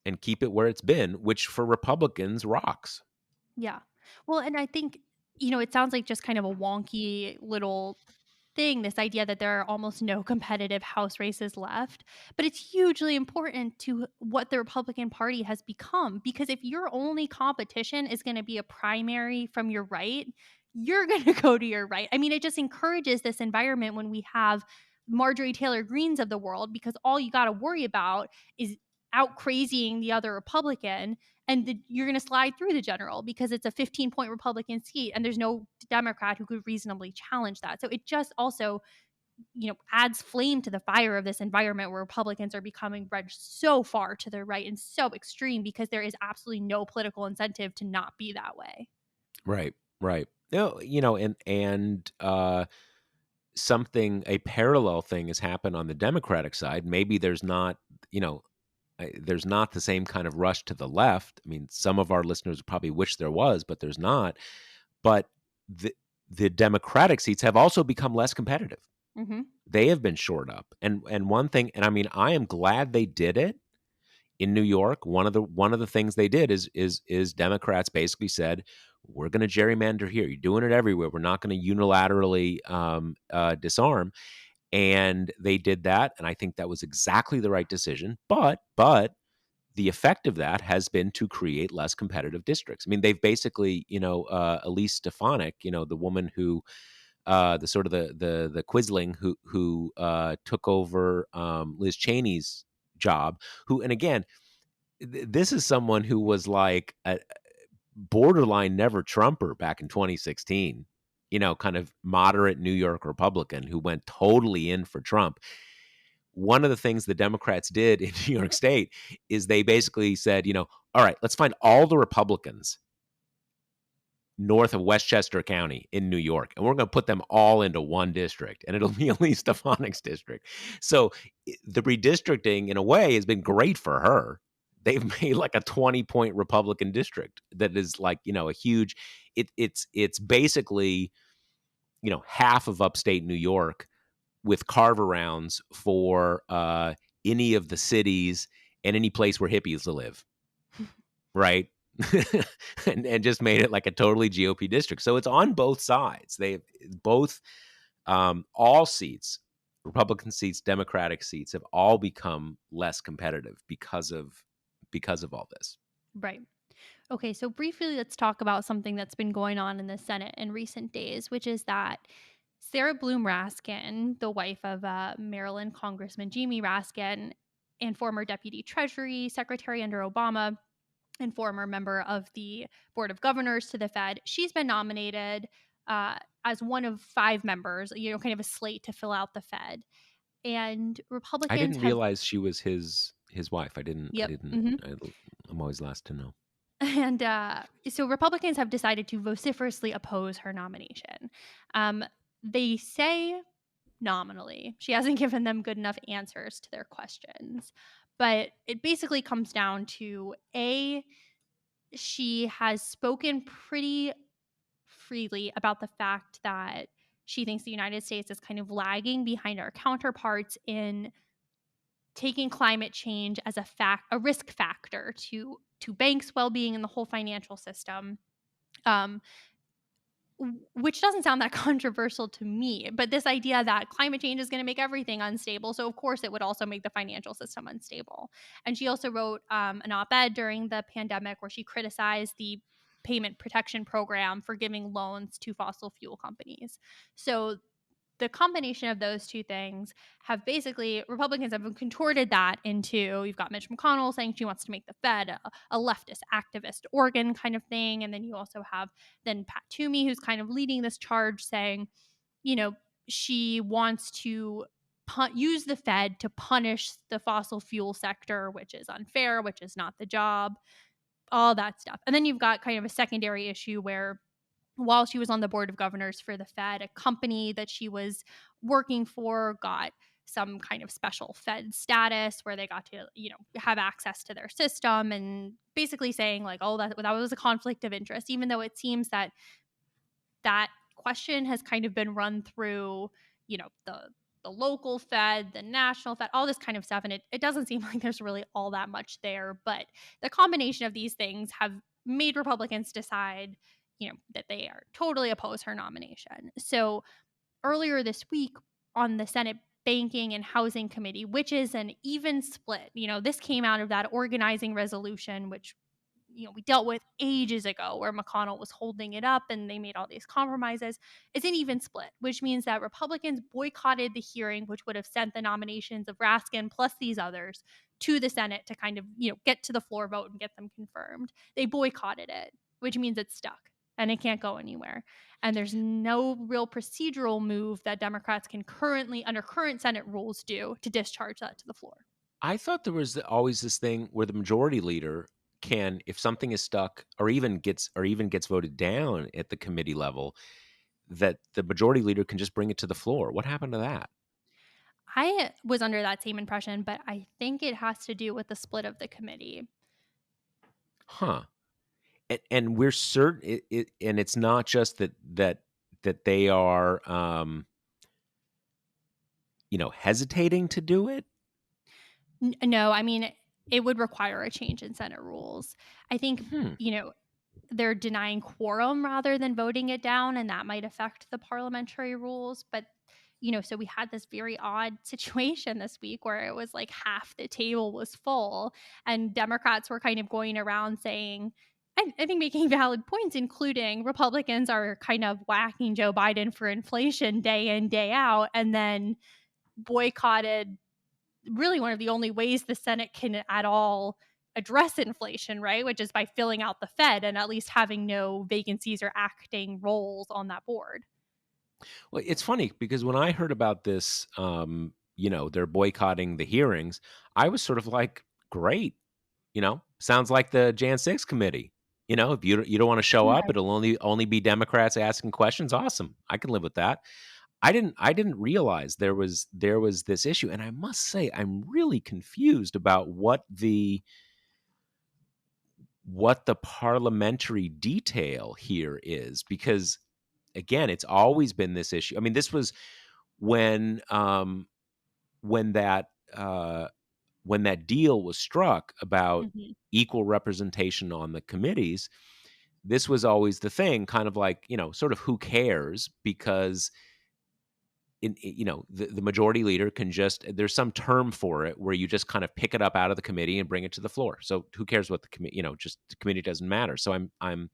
and keep it where it's been, which for Republicans rocks. Yeah. Well, and I think, it sounds like just kind of a wonky little thing, this idea that there are almost no competitive House races left. But it's hugely important to what the Republican Party has become. Because if your only competition is going to be a primary from your right, you're going to go to your right. I mean, it just encourages this environment when we have Marjorie Taylor Greens of the world, because all you got to worry about is out crazying the other Republican, and you're going to slide through the general because it's a 15-point Republican seat and there's no Democrat who could reasonably challenge that. So it just also, adds flame to the fire of this environment where Republicans are becoming wedged so far to their right and so extreme because there is absolutely no political incentive to not be that way. Right, right. No, and something a parallel thing has happened on the Democratic side. Maybe you know, there's not the same kind of rush to the left. I mean, some of our listeners probably wish there was, but there's not. But the the Democratic seats have also become less competitive. Hmm. They have been shored up. And one thing, and I mean, I am glad they did it in New York. One of the things they did is Democrats basically said, we're going to gerrymander here. You're doing it everywhere. We're not going to unilaterally disarm. And they did that, and I think that was exactly the right decision. But the effect of that has been to create less competitive districts. I mean, they've basically, Elise Stefanik, the woman who, the sort of the Quisling who took over Liz Cheney's job. Who, and again, this is someone who was like a borderline never Trumper back in 2016. Kind of moderate New York Republican who went totally in for Trump. One of the things the Democrats did in New York State is they basically said, all right, let's find all the Republicans north of Westchester County in New York, and we're going to put them all into one district, and it'll be Elise Stefanik's district. So the redistricting, in a way, has been great for her. They've made like a 20-point Republican district that is like, a huge. It's basically, half of upstate New York with carve arounds for any of the cities and any place where hippies live, right? and just made it like a totally GOP district. So it's on both sides. They both all seats, Republican seats, Democratic seats, have all become less competitive because of all this. Right. Okay, so briefly, let's talk about something that's been going on in the Senate in recent days, which is that Sarah Bloom Raskin, the wife of Maryland Congressman Jamie Raskin, and former Deputy Treasury Secretary under Obama, and former member of the Board of Governors to the Fed, she's been nominated as one of 5 members, kind of a slate to fill out the Fed. And I Republicans didn't have, realize she was his wife. I didn't. I yep. didn't. Hmm. I'm always last to know. And so Republicans have decided to vociferously oppose her nomination. Um, they say nominally she hasn't given them good enough answers to their questions. But it basically comes down to she has spoken pretty freely about the fact that she thinks the United States is kind of lagging behind our counterparts in taking climate change as a risk factor to banks' well-being and the whole financial system. Um, which doesn't sound that controversial to me, but this idea that climate change is going to make everything unstable, so of course it would also make the financial system unstable. And she also wrote an op-ed during the pandemic where she criticized the payment protection program for giving loans to fossil fuel companies. So the combination of those two things have basically Republicans have contorted that into you've got Mitch McConnell saying she wants to make the Fed a leftist activist organ kind of thing. And then you also have then Pat Toomey, who's kind of leading this charge saying, you know, she wants to use the Fed to punish the fossil fuel sector, which is unfair, which is not the job, all that stuff. And then you've got kind of a secondary issue where while she was on the board of governors for the Fed, a company that she was working for got some kind of special Fed status where they got to, have access to their system and basically saying like, oh, that was a conflict of interest, even though it seems that that question has kind of been run through, the local Fed, the national Fed, all this kind of stuff. And it doesn't seem like there's really all that much there. But the combination of these things have made Republicans decide, that they are totally oppose her nomination. So earlier this week on the Senate Banking and Housing Committee, which is an even split, this came out of that organizing resolution, which we dealt with ages ago where McConnell was holding it up and they made all these compromises. It's an even split, which means that Republicans boycotted the hearing, which would have sent the nominations of Raskin plus these others to the Senate to kind of, get to the floor vote and get them confirmed. They boycotted it, which means it's stuck and it can't go anywhere. And there's no real procedural move that Democrats can currently, under current Senate rules, do to discharge that to the floor. I thought there was always this thing where the majority leader can, if something is stuck or even gets voted down at the committee level, that the majority leader can just bring it to the floor. What happened to that? I was under that same impression, but I think it has to do with the split of the committee. Huh. And we're certain and it's not just that they are hesitating to do it. No, I mean, it would require a change in Senate rules. I think, Hmm. they're denying quorum rather than voting it down, and that might affect the parliamentary rules. But, so we had this very odd situation this week where it was like half the table was full, and Democrats were kind of going around saying, I think making valid points, including Republicans are kind of whacking Joe Biden for inflation day in, day out, and then boycotted really one of the only ways the Senate can at all address inflation, right? Which is by filling out the Fed and at least having no vacancies or acting roles on that board. Well, it's funny because when I heard about this, they're boycotting the hearings, I was sort of like, great, sounds like the Jan 6 committee. If you don't want to show up, Right. it'll only be Democrats asking questions. Awesome. I can live with that. I didn't realize there was this issue, and I must say I'm really confused about what the parliamentary detail here is, because again, it's always been this issue. I mean, this was when when that uh, when that deal was struck about Mhm. equal representation on the committees. This was always the thing, kind of like, sort of who cares, because the majority leader can just, there's some term for it where you just kind of pick it up out of the committee and bring it to the floor. So who cares what the committee, just the committee doesn't matter. So I'm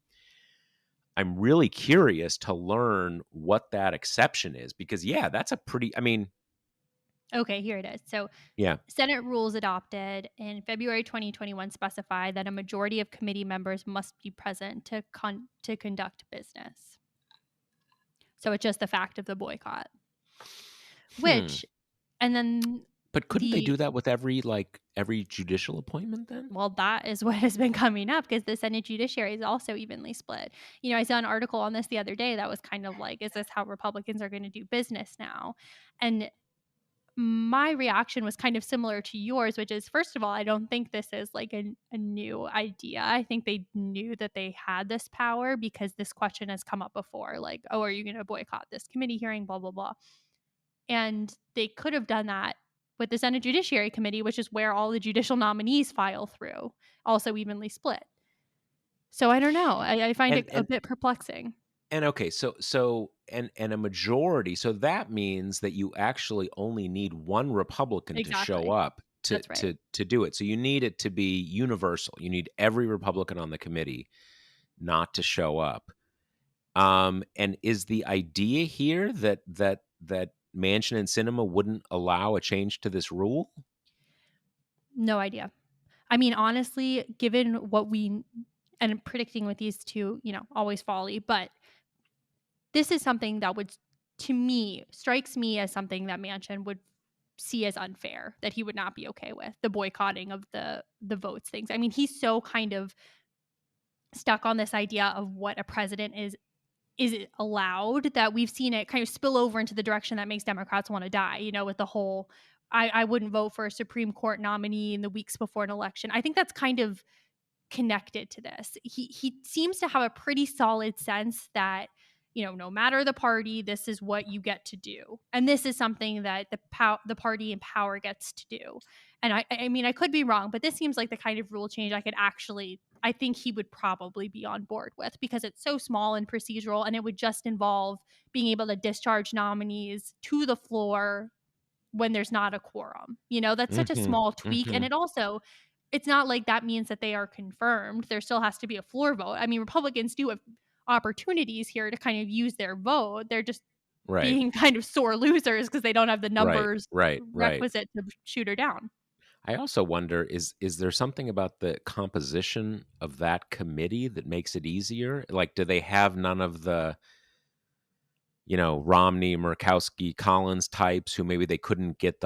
really curious to learn what that exception is, because yeah, that's a pretty, I mean, Okay, here it is. So, yeah. Senate rules adopted in February 2021 specify that a majority of committee members must be present to conduct business. So it's just the fact of the boycott, Hmm. which and then But couldn't they the do that with every judicial appointment then? well, that is what has been coming up because the Senate judiciary is also evenly split. I saw an article on this the other day that was kind of like, is this how Republicans are going to do business now? And my reaction was kind of similar to yours, which is, first of all, I don't think this is like a new idea. I think they knew that they had this power because this question has come up before, like, oh, are you going to boycott this committee hearing, blah, blah, blah. And they could have done that with the Senate Judiciary Committee, which is where all the judicial nominees file through, also evenly split. So I don't know. I find And it a and bit perplexing. and okay, so a majority, so that means that you actually only need one Republican to show Exactly. up to That's right. to to do it. So you need it to be universal. You need every Republican on the committee not to show up. And is the idea here that that Manchin and Sinema wouldn't allow a change to this rule? No idea. I mean, honestly, given what we and predicting with these two, always folly, but this is something that would, to me, strikes me as something that Manchin would see as unfair, that he would not be okay with, the boycotting of the votes things. I mean, he's so kind of stuck on this idea of what a president is it allowed, that we've seen it kind of spill over into the direction that makes Democrats want to die, with the whole I wouldn't vote for a Supreme Court nominee in the weeks before an election. I think that's kind of connected to this. He seems to have a pretty solid sense that, no matter the party, this is what you get to do, and this is something that the party in power gets to do. And I mean, I could be wrong, but this seems like the kind of rule change I think he would probably be on board with, because it's so small and procedural, and it would just involve being able to discharge nominees to the floor when there's not a quorum. That's such a Mhm, small tweak. And mhm. it's not like that means that they are confirmed. There still has to be a floor vote. I mean, Republicans do have opportunities here to kind of use their vote. They're just Right, being kind of sore losers because they don't have the right, numbers right, right. requisite to shoot her down. I also wonder, is there something about the composition of that committee that makes it easier? Like, do they have none of the, Romney, Murkowski, Collins types who maybe they couldn't get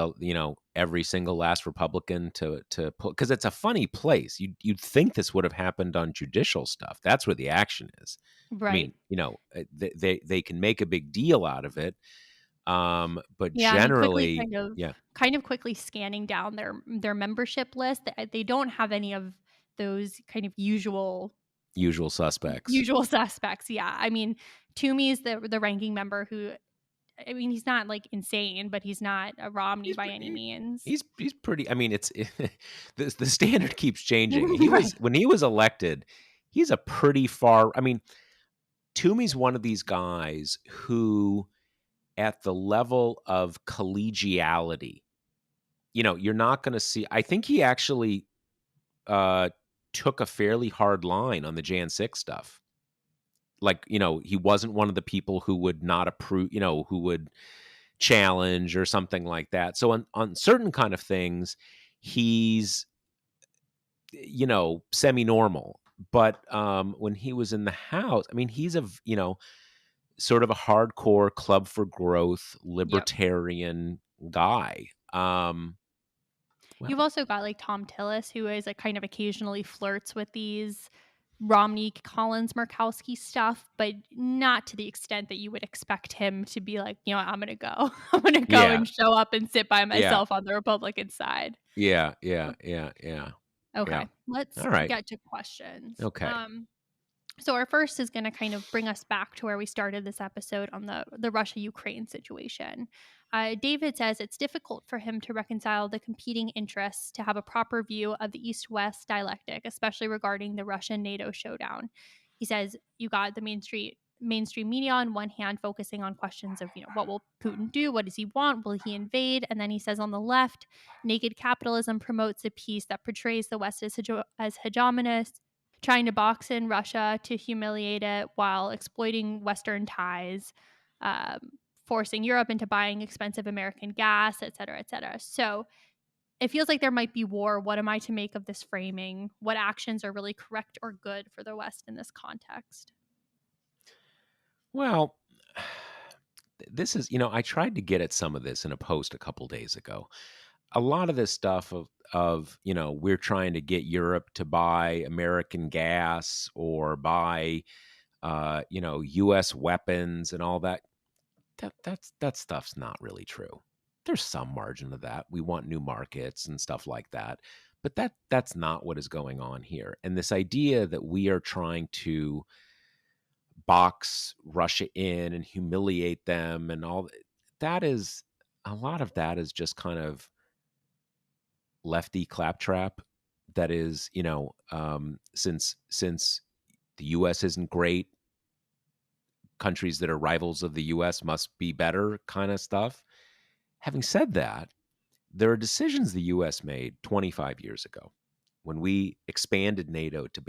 every single last Republican to put, because it's a funny place. You'd think this would have happened on judicial stuff. That's where the action is. I Right. mean, they can make a big deal out of it, but Yeah, I mean, quickly generally, yeah, kind of quickly scanning down their membership list, they don't have any of those kind of usual suspects. usual suspects. Yeah. I mean, Toomey is the ranking member who, I mean, he's not like insane, but he's not a Romney He's by any pretty. means. He's pretty. I mean, it's the standard keeps changing. He Right. was when he was elected. He's a pretty far. I mean, Toomey's one of these guys who, at the level of collegiality, you're not going to see. I think he actually uh, took a fairly hard line on the Jan 6 stuff. Like, he wasn't one of the people who would not approve. Who would challenge or something like that. So on certain kind of things, he's semi-normal. But when he was in the House, I mean, he's sort of a hardcore club for growth Yep. libertarian guy. You've Well, also got like Tom Tillis, who is like kind of occasionally flirts with these Romney, Collins, Murkowski stuff, but not to the extent that you would expect him to be like, I'm gonna go. I'm gonna go yeah, and show up and sit by yeah, myself on the Republican side. yeah, yeah, yeah, yeah, yeah. Okay, let's All right. get to questions. Okay. So our first is going to kind of bring us back to where we started this episode on the Russia Ukraine situation. David says it's difficult for him to reconcile the competing interests to have a proper view of the East West dialectic, especially regarding the Russian NATO showdown. He says you got the mainstream media on one hand focusing on questions of, what will Putin do? What does he want? Will he invade? And then he says on the left, naked capitalism promotes a peace that portrays the West as hegemonous, trying to box in Russia to humiliate it while exploiting Western ties, um, forcing Europe into buying expensive American gas, et cetera, et cetera. So it feels like there might be war. What am I to make of this framing? What actions are really correct or good for the West in this context? Well, this is, I tried to get at some of this in a post a couple days ago. A lot of this stuff of we're trying to get Europe to buy American gas or buy US weapons and all that. That stuff's not really true. There's some margin of that. We want new markets and stuff like that. But that's not what is going on here. And this idea that we are trying to box Russia in and humiliate them and all that is a lot of that is just kind of lefty claptrap. That is, since the US isn't great, countries that are rivals of the US must be better kind of stuff. Having said that, there are decisions the US made 25 years ago when we expanded NATO to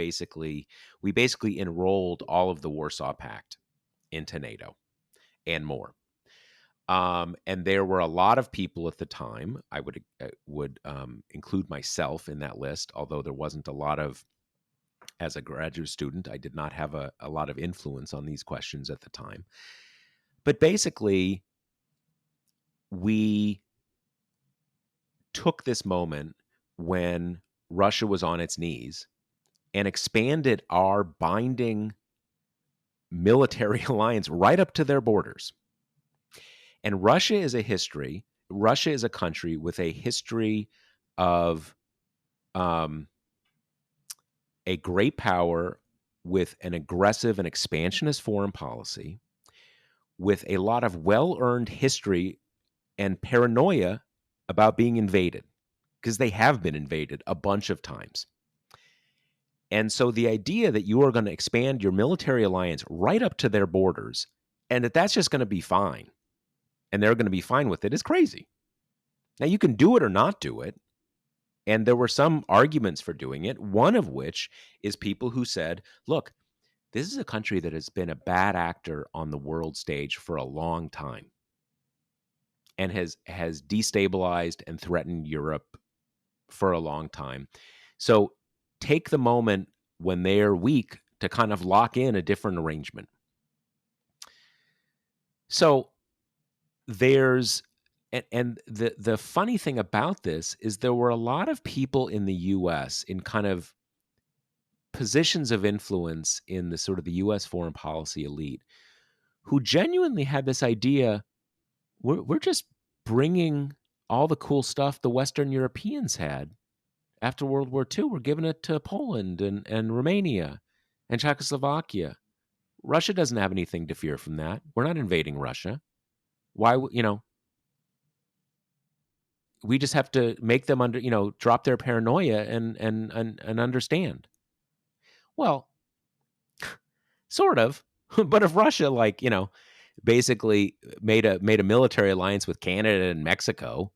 we basically enrolled all of the Warsaw Pact into NATO and more. And there were a lot of people at the time. I would include myself in that list, although there wasn't a lot of, as a graduate student, I did not have a lot of influence on these questions at the time. But basically, we took this moment when Russia was on its knees and expanded our binding military alliance right up to their borders. And Russia is a country with a history of um, a great power with an aggressive and expansionist foreign policy, with a lot of well earned history and paranoia about being invaded, because they have been invaded a bunch of times. And so the idea that you are going to expand your military alliance right up to their borders and that that's just going to be fine and they're going to be fine with it is crazy. Now, you can do it or not do it. And there were some arguments for doing it, one of which is people who said, look, this is a country that has been a bad actor on the world stage for a long time and has destabilized and threatened Europe for a long time. So take the moment when they're weak to kind of lock in a different arrangement. So there's and the funny thing about this is there were a lot of people in the US in kind of positions of influence in the sort of the US foreign policy elite who genuinely had this idea, we're just bringing all the cool stuff the Western Europeans had after World War II. We're giving it to Poland and Romania and Czechoslovakia. Russia doesn't have anything to fear from that. We're not invading Russia. Why, we just have to make them drop their paranoia and understand. Well, sort of. But if Russia, basically made a military alliance with Canada and Mexico,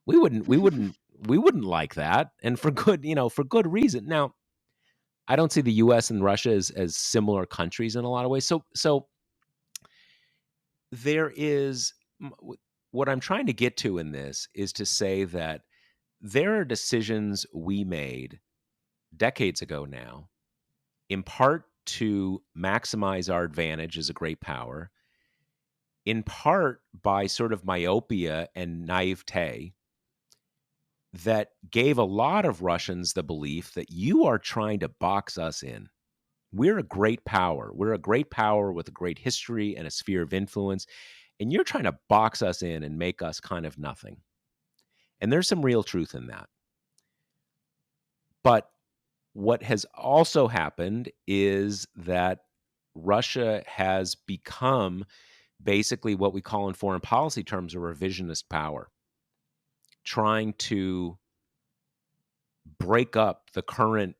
we wouldn't like that, and for good reason. Now, I don't see the U.S. and Russia as similar countries in a lot of ways. So there is what I'm trying to get to in this is to say that there are decisions we made decades ago now, in part to maximize our advantage as a great power, in part by sort of myopia and naivete, that gave a lot of Russians the belief that you are trying to box us in. We're a great power. We're a great power with a great history and a sphere of influence, and you're trying to box us in and make us kind of nothing. And there's some real truth in that. But what has also happened is that Russia has become basically what we call in foreign policy terms a revisionist power, trying to break up the current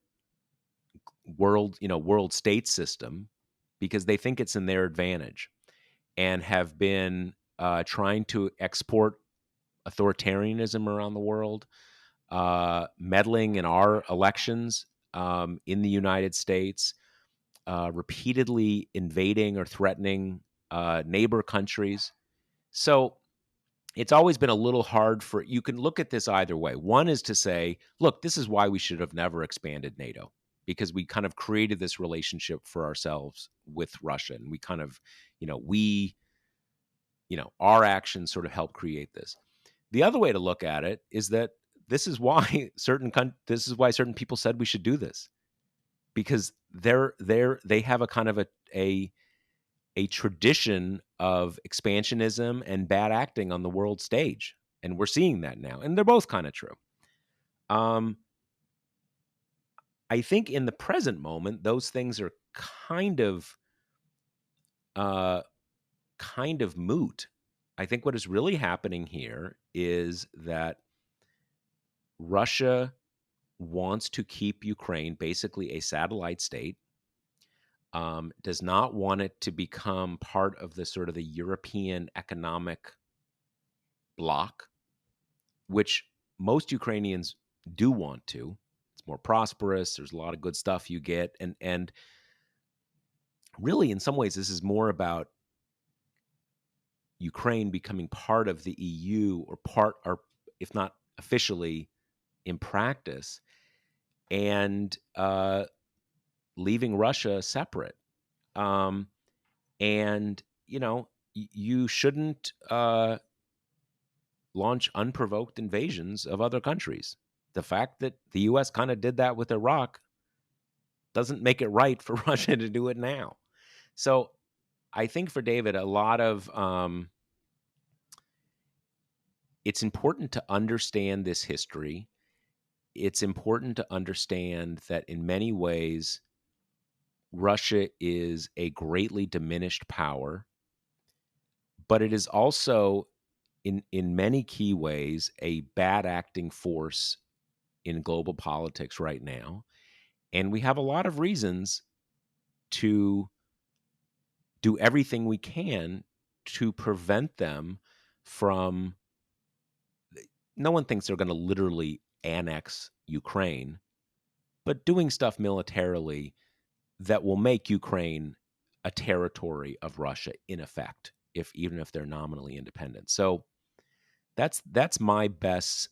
world state system because they think it's in their advantage, and have been trying to export authoritarianism around the world, meddling in our elections in the United States, repeatedly invading or threatening neighbor countries. So it's always been a little hard you can look at this either way. One is to say, look, this is why we should have never expanded NATO, because we kind of created this relationship for ourselves with Russia. And we kind of, our actions sort of help create this. The other way to look at it is that this is why certain people said we should do this, because they have a kind of a tradition of expansionism and bad acting on the world stage, and we're seeing that now, and they're both kind of true. I think in the present moment, those things are kind of moot. I think what is really happening here is that Russia wants to keep Ukraine basically a satellite state, does not want it to become part of the sort of the European economic bloc, which most Ukrainians do want to. It's more prosperous. There's a lot of good stuff you get. And really, in some ways, this is more about Ukraine becoming part of the EU, or if not officially, in practice, and leaving Russia separate. Um, and you shouldn't launch unprovoked invasions of other countries. The fact that the U.S. kind of did that with Iraq doesn't make it right for Russia to do it now. So I think for David, a lot of it's important to understand this history. It's important to understand that in many ways, Russia is a greatly diminished power, but it is also, in many key ways, a bad acting force in global politics right now. And we have a lot of reasons to do everything we can to prevent them from. No one thinks they're going to literally annex Ukraine, but doing stuff militarily that will make Ukraine a territory of Russia in effect, even if they're nominally independent. So that's my best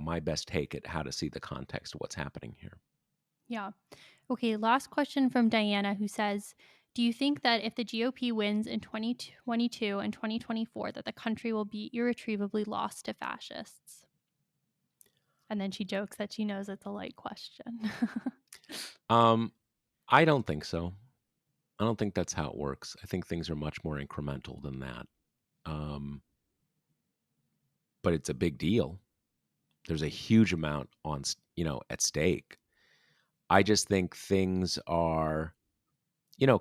my best take at how to see the context of what's happening here. Yeah. Okay, last question from Diana, who says, do you think that if the GOP wins in 2022 and 2024, that the country will be irretrievably lost to fascists? And then she jokes that she knows it's a light question. I don't think so. I don't think that's how it works. I think things are much more incremental than that. But it's a big deal. There's a huge amount at stake. I just think things are,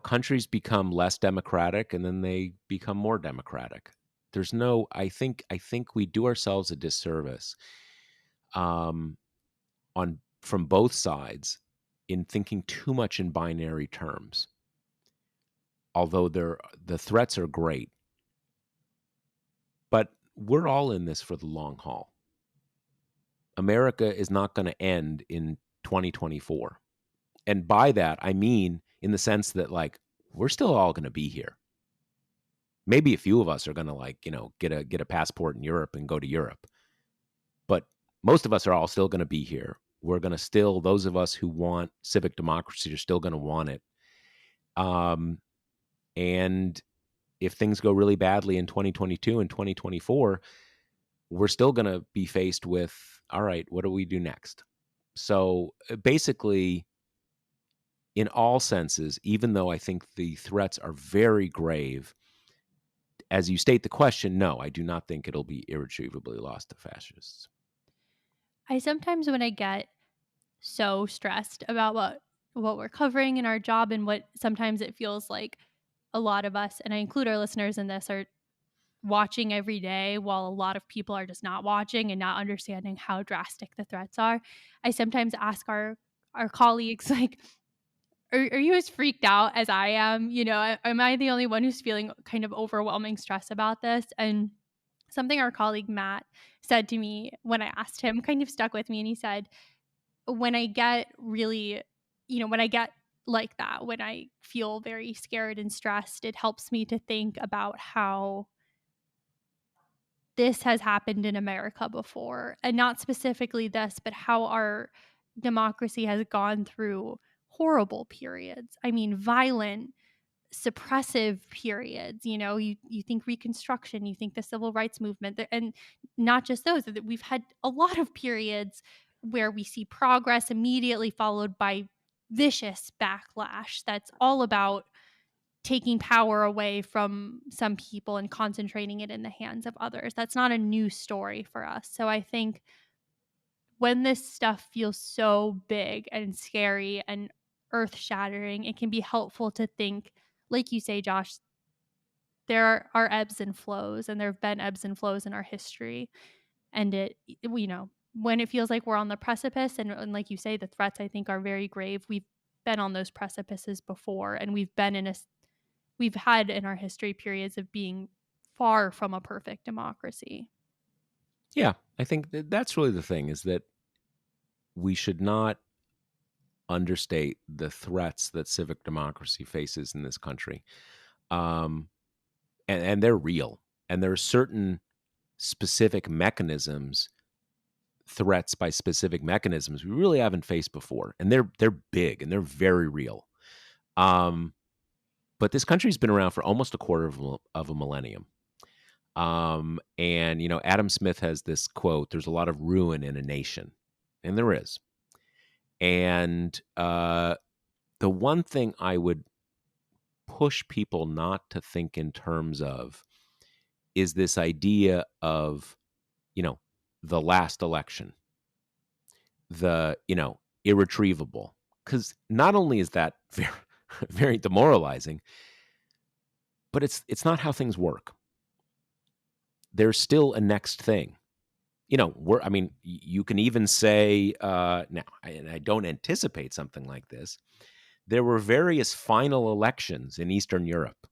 countries become less democratic and then they become more democratic. There's no, I think we do ourselves a disservice on from both sides in thinking too much in binary terms. Although the threats are great, but we're all in this for the long haul. America is not going to end in 2024. And by that, I mean in the sense that, like, we're still all going to be here. Maybe a few of us are going to, like, get a passport in Europe and go to Europe. But most of us are all still going to be here. We're going to still, those of us who want civic democracy are still going to want it. And if things go really badly in 2022 and 2024, we're still going to be faced with, all right, what do we do next? So basically, in all senses, even though I think the threats are very grave, as you state the question, no, I do not think it'll be irretrievably lost to fascists. I sometimes, when I get so stressed about what we're covering in our job, and what sometimes it feels like a lot of us, and I include our listeners in this, are watching every day while a lot of people are just not watching and not understanding how drastic the threats are. I sometimes ask our colleagues, like, are you as freaked out as I am? Am I the only one who's feeling kind of overwhelming stress about this? And something our colleague Matt said to me when I asked him kind of stuck with me, and he said, when I get really, when I get like that, when I feel very scared and stressed, it helps me to think about how this has happened in America before, and not specifically this, but how our democracy has gone through horrible periods. I mean, violent, suppressive periods. You think Reconstruction, you think the Civil Rights Movement, and not just those. That we've had a lot of periods where we see progress immediately followed by vicious backlash that's all about taking power away from some people and concentrating it in the hands of others. That's not a new story for us. So I think when this stuff feels so big and scary and earth shattering, it can be helpful to think, like you say, Josh, there are ebbs and flows, and there have been ebbs and flows in our history. And when it feels like we're on the precipice, and like you say, the threats, I think, are very grave. We've been on those precipices before, and we've had in our history periods of being far from a perfect democracy. Yeah, I think that's really the thing, is that we should not understate the threats that civic democracy faces in this country. Um, and they're real. And there are certain specific mechanisms, threats by specific mechanisms we really haven't faced before, and they're big and they're very real. But this country's been around for almost a quarter of a millennium. And Adam Smith has this quote: "There's a lot of ruin in a nation," and there is. And the one thing I would push people not to think in terms of is this idea of, the last election, the, irretrievable. Because not only is that very, very demoralizing, but it's not how things work. There's still a next thing. You can even say, now, and I don't anticipate something like this, there were various final elections in Eastern Europe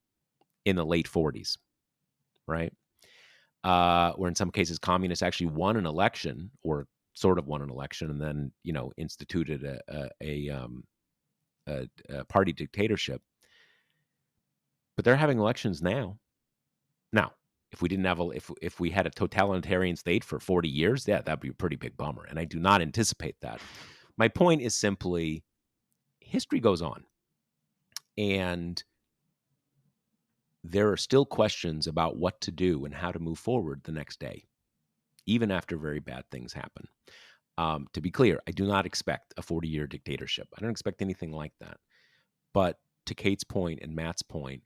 in the late 40s, right? Where in some cases communists actually won an election, or sort of won an election, and then instituted a party dictatorship. But they're having elections now. Now, if we didn't have if we had a totalitarian state for 40 years, yeah, that'd be a pretty big bummer. And I do not anticipate that. My point is simply, history goes on, and there are still questions about what to do and how to move forward the next day, even after very bad things happen. To be clear, I do not expect a 40-year dictatorship. I don't expect anything like that. But to Kate's point and Matt's point,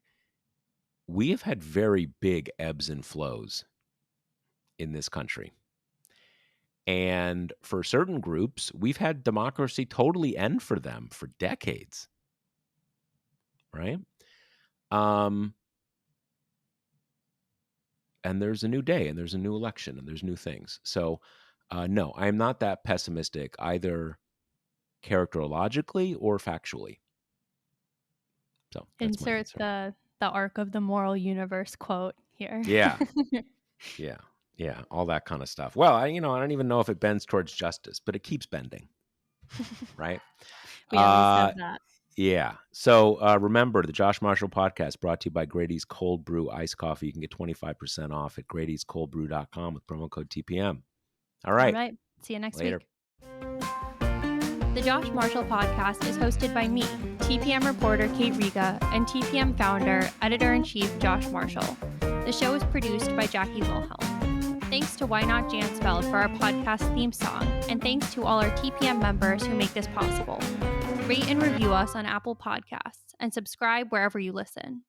we have had very big ebbs and flows in this country. And for certain groups, we've had democracy totally end for them for decades, right? And there's a new day, and there's a new election, and there's new things. So, no, I am not that pessimistic, either characterologically or factually. So that's my Insert answer. the arc of the moral universe quote here. Yeah, yeah, all that kind of stuff. Well, I don't even know if it bends towards justice, but it keeps bending, right? We at least Uh, have that. yeah. So remember, the Josh Marshall podcast brought to you by Grady's Cold Brew Iced Coffee. You can get 25% off at Grady'sColdBrew.com with promo code TPM. All All right. right. See you next Later. week. The Josh Marshall podcast is hosted by me, TPM reporter Kate Riga, and TPM founder, editor-in-chief Josh Marshall. The show is produced by Jackie Wilhelm. Thanks to Why Not Jansfeld for our podcast theme song, and thanks to all our TPM members who make this possible. Rate and review us on Apple Podcasts, and subscribe wherever you listen.